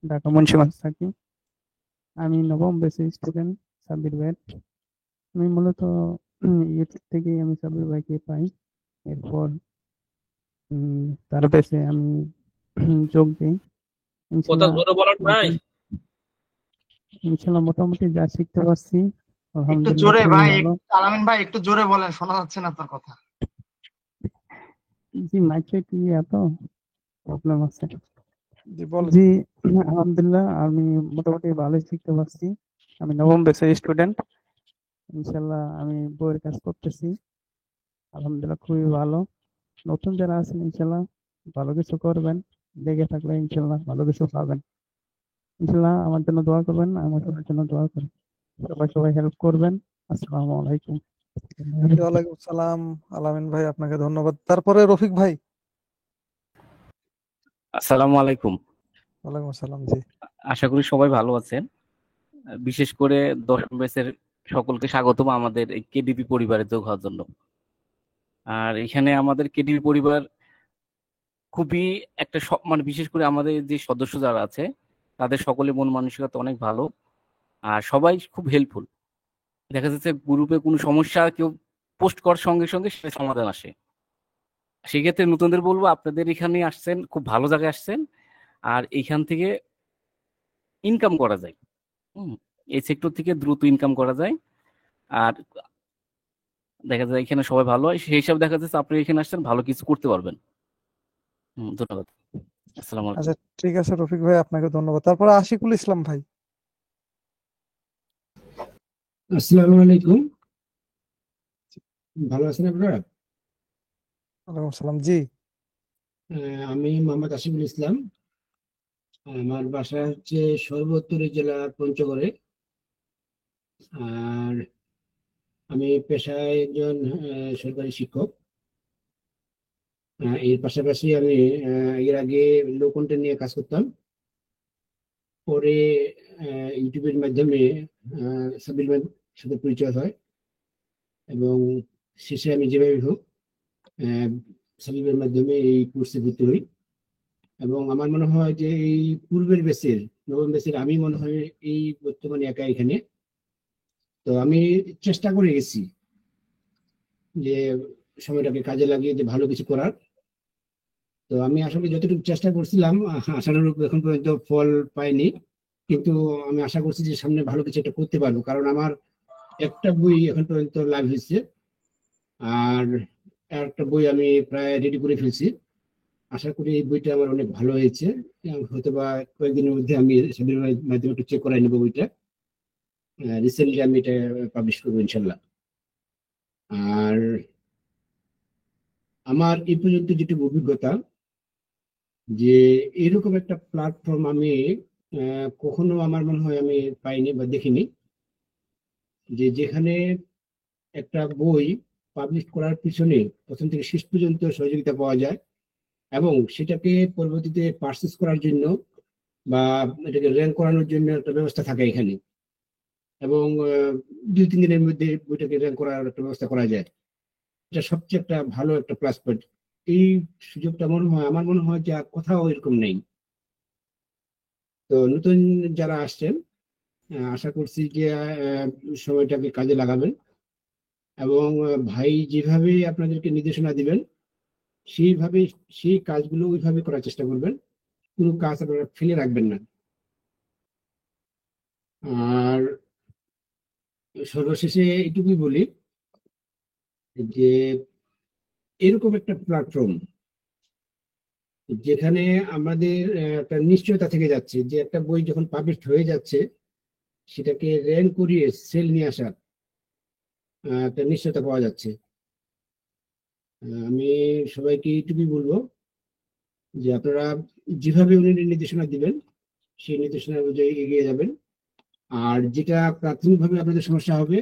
ঢাকা মুন্সিগঞ্জ থাকি। আমি নবম ব্যাচের স্টুডেন্ট সাব্বির ভাইয়ের। আমি মূলত ইউটিউব থেকেই আমি সাব্বির ভাইকে পাই। এরপর তার ব্যাচে আমি যোগ দিই। কথা ইনশাল্লাহ জোরে বলার নাই। ইনশাল্লাহ মোটামুটি যা শিখতে পারছি একটু আলহামদুলিল্লাহ জোরে খুবই ভাই, ভালো। আলামিন ভাই একটু জোরে বলেন, শোনা যাচ্ছে না আপনার কথা। জি মাইকে কি এত প্রবলেম আছে? জি বলেন। জি আলহামদুলিল্লাহ আমি মোটামুটি ভালোই শিখতে পারছি। আমি নবম ব্যাচের স্টুডেন্ট। ইনশাল্লাহ আমি বইয়ের কাজ করতেছি। আলহামদুলিল্লাহ খুবই ভালো। নতুন যারা আছেন ইনশাল্লাহ ভালো কিছু করবেন, লেগে থাকলে ইনশাল্লাহ ভালো কিছু পাবেন। ইনশাল্লাহ আমার জন্য দোয়া করবেন, আমার সবার জন্য দোয়া করবেন। সবাই হেল্প করবেন। আসসালামু আলাইকুম। ওয়ালাইকুম সালাম আলামিন ভাই, আপনাকে ধন্যবাদ। তারপরে রফিক ভাই। আসসালামু আলাইকুম। ওয়ালাইকুম আসসালাম। জি আশা করি সবাই ভালো আছেন। বিশেষ করে দশম ব্যাচের সকলকে স্বাগতম আমাদের এই কেডিপি পরিবারে যোগ হওয়ার জন্য। আর এখানে আমাদের কেডিপি পরিবার খুবই একটা মানে বিশেষ করে আমাদের যে সদস্য যারা আছে তাদের সকলে মন মানসিকতা অনেক ভালো আর সবাই খুব হেল্পফুল। দেখা যাচ্ছে গ্রুপে কোনো সমস্যা কেউ পোস্ট করার সঙ্গে সঙ্গে সেটা সমাধান আসে। সেক্ষেত্রে নতুনদের বলবো আপনাদের এখানে আসছেন, খুব ভালো জায়গায় আসছেন আর এইখান থেকে ইনকাম করা যায়। এই সেক্টর থেকে দ্রুত ইনকাম করা যায়। আর দেখা যায় এখানে সবাই ভালো হয়, সেই হিসাবে দেখা যাচ্ছে আপনি এখানে আসছেন ভালো কিছু করতে পারবেন। ধন্যবাদ। আসসালামু আলাইকুম। আচ্ছা ঠিক আছে রফিক ভাই, আপনাকে ধন্যবাদ। তারপরে আশিকুল ইসলাম ভাই। আসসালামু আলাইকুম। ভালো আছেন আপনারা? ওয়ালাইকুম সালাম। জি আমি মোহাম্মদ আশিকুল ইসলাম। আমার বাসা হচ্ছে সর্বোত্তর জেলা পঞ্চগড়ে। আর আমি পেশায় একজন সরকারি শিক্ষক। এর পাশাপাশি আমি এর আগে লো কন্টেন্ট নিয়ে কাজ করতাম। পরে ইউটিউবের মাধ্যমে সাব্বির ভাইয়ের সাথে পরিচয় হয় এবং শেষে আমি যেভাবে হোক সাব্বির ভাইয়ের মাধ্যমে এই কোর্সে ভর্তি হই। এবং আমার মনে হয় যে এই পূর্বের ব্যাচের নবম ব্যাচের আমি মনে হয় এই বর্তমানে একা এখানে। তো আমি চেষ্টা করে গেছি যে সময়টাকে কাজে লাগিয়ে যে ভালো কিছু করার। তো আমি আসলে যতটুকু চেষ্টা করছিলাম আশানুরূপ এখন পর্যন্ত ফল পাইনি, কিন্তু আমি আশা করছি যে সামনে ভালো কিছু একটা করতে পারবো, কারণ আমার একটা বই এখন পর্যন্ত লাভ হয়েছে আর একটা বই আমি প্রায় রেডি করে ফেলছি। আশা করি এই বইটা আমার অনেক ভালো হয়েছে। হয়তো বা কয়েকদিনের মধ্যে আমি সাবির ভাইয়ের মাধ্যমে একটু চেক করাই নেবো বইটা। রিসেন্টলি আমি এটা পাবলিশ করবো ইনশাল্লাহ। আর আমার এই পর্যন্ত যেটুকু অভিজ্ঞতা, যে এরকম একটা প্ল্যাটফর্ম আমি কখনো আমার মনে হয় আমি পাইনি বা দেখিনি, যে যেখানে একটা বই পাবলিশ করার পিছনে প্রথম থেকে শেষ পর্যন্ত সহযোগিতা পাওয়া যায় এবং সেটাকে পরবর্তীতে পারচেস করার জন্য বা এটাকে র্যাঙ্ক করানোর জন্য একটা ব্যবস্থা থাকে এখানে, এবং 2-3 দিনের মধ্যে বইটাকে র্যাঙ্ক করার একটা ব্যবস্থা করা যায়। এটা সবচেয়ে একটা ভালো একটা প্লাস পয়েন্ট। এই সুযোগটা আমার মনে হয় যে আর কোথাও এরকম নেই। তো নতুন যারা আসছেন আশা করছি যে সময়টাকে কাজে লাগাবেন এবং ভাই যেভাবে আপনাদেরকে নির্দেশনা দিবেন সেইভাবে সেই কাজগুলো ওইভাবে করার চেষ্টা করবেন, কোনো কাজ আপনারা ফেলে রাখবেন না। আর সর্বশেষে এইটুকুই বলি যে এরকম একটা প্ল্যাটফর্ম যেখানে আমাদের একটা নিশ্চয়তা থেকে যাচ্ছে যে একটা বই যখন পাবলিশ হয়ে যাচ্ছে সেটাকে র্যাঙ্ক করিয়ে সেল নিয়ে আসার একটা নিশ্চয়তা পাওয়া যাচ্ছে। আমি সবাইকে এইটুকুই বলবো যে আপনারা যেভাবে উনি নির্দেশনা দিবেন সেই নির্দেশনা অনুযায়ী এগিয়ে যাবেন। আর যেটা প্রাথমিকভাবে আপনাদের সমস্যা হবে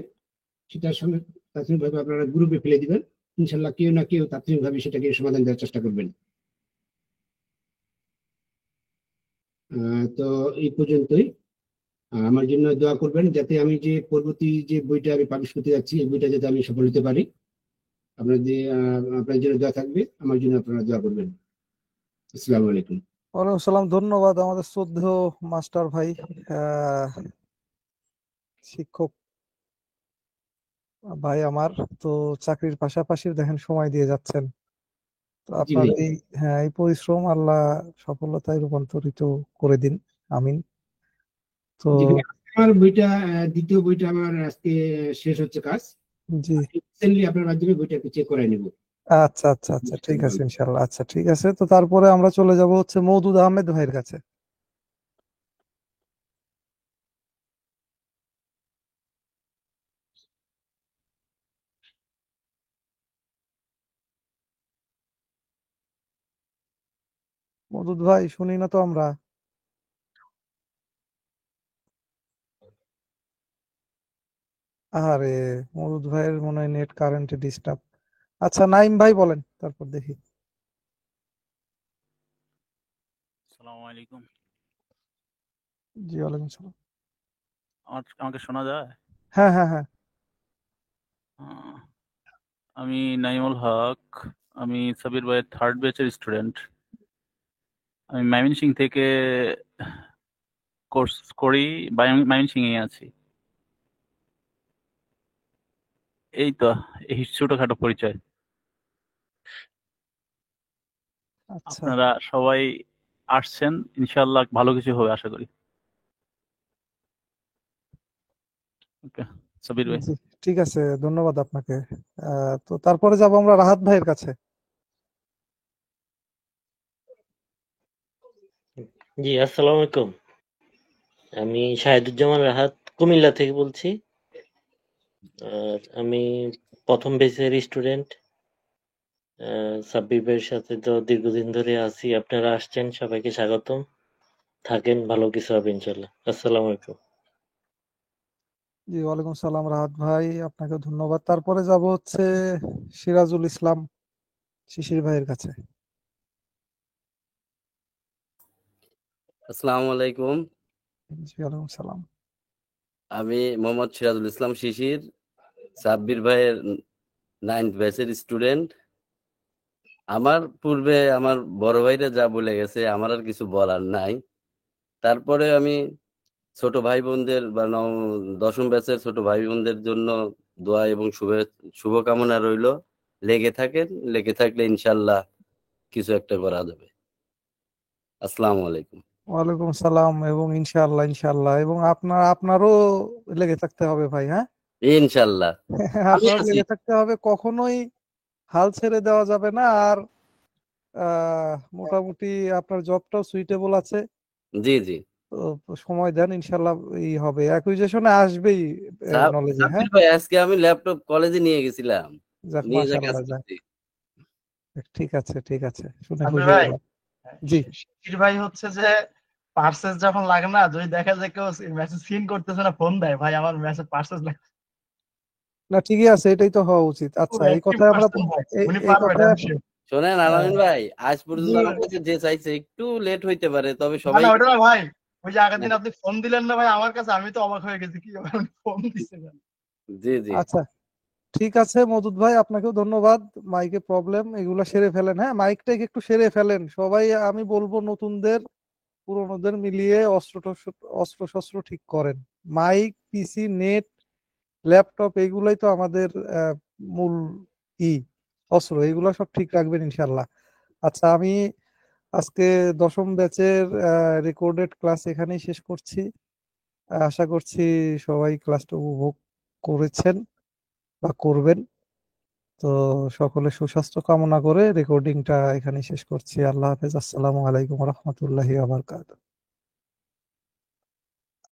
সেটার সঙ্গে তাৎক্ষণিকভাবে আপনারা গ্রুপে ফেলে দিবেন। ইনশাল্লাহ কেউ না কেউ তাৎক্ষণিকভাবে সেটাকে সমাধান দেওয়ার চেষ্টা করবেন। তো এই পর্যন্তই। আমার জন্য দোয়া করবেন যাতে আমি যে পরবর্তী যে বইটা আমি পাবলিশ করতে যাচ্ছি এই বইটা যাতে আমি সফল হতে পারি। আপনার জন্য দোয়া থাকবে, আমার জন্য আপনারা দোয়া করবেন। আসসালামু আলাইকুম। ওয়ালাইকুম আসসালাম। ধন্যবাদ আমাদের শ্রদ্ধেয় মাস্টার ভাই, শিক্ষক ভাই আমার। তো চাকরির পাশাপাশি দেখেন সময় দিয়ে যাচ্ছেন। তো জি আপনার ভাই। এই পরিশ্রম আল্লাহ সফলতায় রূপান্তরিত করে দিন, আমিন। তো জি ভাই, আমার বইটা দ্বিতীয় বইটা আমার আজকে শেষ হচ্ছে কাজ। জি, রিসেন্টলি আপনার মাধ্যমে বইটা একটু চেক করাই নেব। আচ্ছা আচ্ছা আচ্ছা, ঠিক আছে ইনশাল্লাহ। আচ্ছা ঠিক আছে, তো তারপরে আমরা চলে যাব হচ্ছে মওদুদ আহমেদ ভাইয়ের কাছে। মওদুদ ভাই শুনি না তো আমরা। আরে মওদুদ ভাইয়ের মনে হয় নেট কারেন্টে ডিস্টার্ব। আচ্ছা নাইম ভাই বলেন, তারপর দেখি। আসসালামু আলাইকুম। জি ওয়ালাইকুম সালাম। আমাকে শোনা যায়? হ্যাঁ হ্যাঁ হ্যাঁ। আহ, আমি নাইমুল হক। আমি সাবির ভাইয়ের থার্ড ব্যাচের স্টুডেন্ট। আমি ময়মনসিংহ থেকে কোর্স করি, ময়মনসিংহে আছি। এই তো এই ছোটখাটো পরিচয়। আচ্ছা আপনারা সবাই আসছেন, ইনশাআল্লাহ ভালো কিছু হবে আশা করি। ওকে, সাবির ভাই। জি ঠিক আছে, ধন্যবাদ আপনাকে। তো তারপরে যাব আমরা রাহাত ভাইয়ের কাছে। জি, আসসালামু আলাইকুম। আমি শাহিদুজ্জামান রাহাত কুমিল্লা থেকে বলছি। আমি প্রথম বেচের স্টুডেন্ট। সাব্বির ভাইয়ের সাথে তো দীর্ঘদিন ধরে আছি। আপনারা আসছেন, সবাইকে স্বাগতম। থাকেন, ভালো কিছু হবে ইনশাল্লাহ। আসসালামু আলাইকুম। জি ওয়ালাইকুম সালাম রাহাত ভাই, আপনাকে ধন্যবাদ। তারপরে যাব হচ্ছে সিরাজুল ইসলাম শিশির ভাইয়ের কাছে। আসসালামু আলাইকুম। জি ওয়ালাইকুম সালাম। আমি মোহাম্মদ সিরাজুল ইসলাম শিশির, সাব্বির ভাইয়ের 9th ব্যাচের স্টুডেন্ট। আমার পূর্বে আমার বড় ভাইরা যা বলে গেছে আমার আর কিছু বলার নাই। তারপরে আমি ছোট ভাই বোনদের বা 10ম ব্যাচের ছোট ভাই বোনদের জন্য দোয়া এবং শুভকামনা রইল। লেগে থাকেন, লেগে থাকলে ইনশাল্লাহ কিছু একটা করা যাবে। আসসালামু আলাইকুম। ওয়ালাইকুম সালাম, এবং ইনশাআল্লাহ ইনশাআল্লাহ, এবং আপনারও লেগে থাকতে হবে ভাই। হ্যাঁ ইনশাল্লাহ আমি আপনারও আছি। লেগে থাকতে হবে, কখনোই হাল ছেড়ে দেওয়া যাবে না। আর মোটামুটি আপনার জবটাও সুইটেবল আছে। জি জি। তো সময় দেন, ইনশাআল্লাহ এই হবে, অ্যাকুইজিশনে আসবেই নলেজে। হ্যাঁ সাব্বির ভাই, আজকে আমি ল্যাপটপ কলেজে নিয়ে গেছিলাম, যাক নিয়ে যা কাজ মাশাআল্লাহ, যাক করছি। ঠিক আছে ঠিক আছে, শুনে সাব্বির খুশি ভাই, হলাম। জি শিশির ভাই হচ্ছে যে পার্সেস যখন লাগে না, যদি দেখা যায় কেউ মেসেজ সিন করতেছে না, ফোন দেয়, ভাই আমার মেসেজ পার্সেস লাগে। না ঠিকই আছে, এটাই তো হওয়া উচিত। ও আচ্ছা এই অ্যাক্টিভ কথায় আমরা পার্সন ভাই, উনি এই পারবেন, কথায় আমি sure। শোনেন আলামিন ভাই, আজ পর্যন্ত জি। আমার কাছে যে চাইছে একটু লেট হইতে পারে, তবে না সবাই না, ওটা না ভাই, ওই যে আগের দিন আপনি ফোন দিলেন না ভাই আমার কাছে, আমি তো অবাক হয়ে গেছি, কি ব্যাপার, উনি ফোন দিচ্ছে কেন? জি জি। আচ্ছা ঠিক আছে মওদুদ ভাই, আপনাকেও ধন্যবাদ। মাইকে প্রবলেম, এগুলা সেরে ফেলেন। হ্যাঁ মাইকটাকে একটু সেরে ফেলেন সবাই। আমি বলবো নতুনদের পুরোনোদের মিলিয়ে অস্ত্র শস্ত্র ঠিক করেন। মাইক, পিসি, নেট, ল্যাপটপ এগুলাই তো আমাদের মূল ই অস্ত্র, এগুলো সব ঠিক রাখবেন ইনশাল্লাহ। আচ্ছা আমি আজকে 10ম ব্যাচের রেকর্ডেড ক্লাস এখানেই শেষ করছি। আশা করছি সবাই ক্লাসটা উপভোগ করেছেন বা করবেন। তো সকলে সুস্বাস্থ্য কামনা করে রেকর্ডিংটা এখানেই শেষ করছি। আল্লাহ হাফেজ। আসসালামু আলাইকুম রহমতুল্লাহি ওয়া বারাকাতুহু।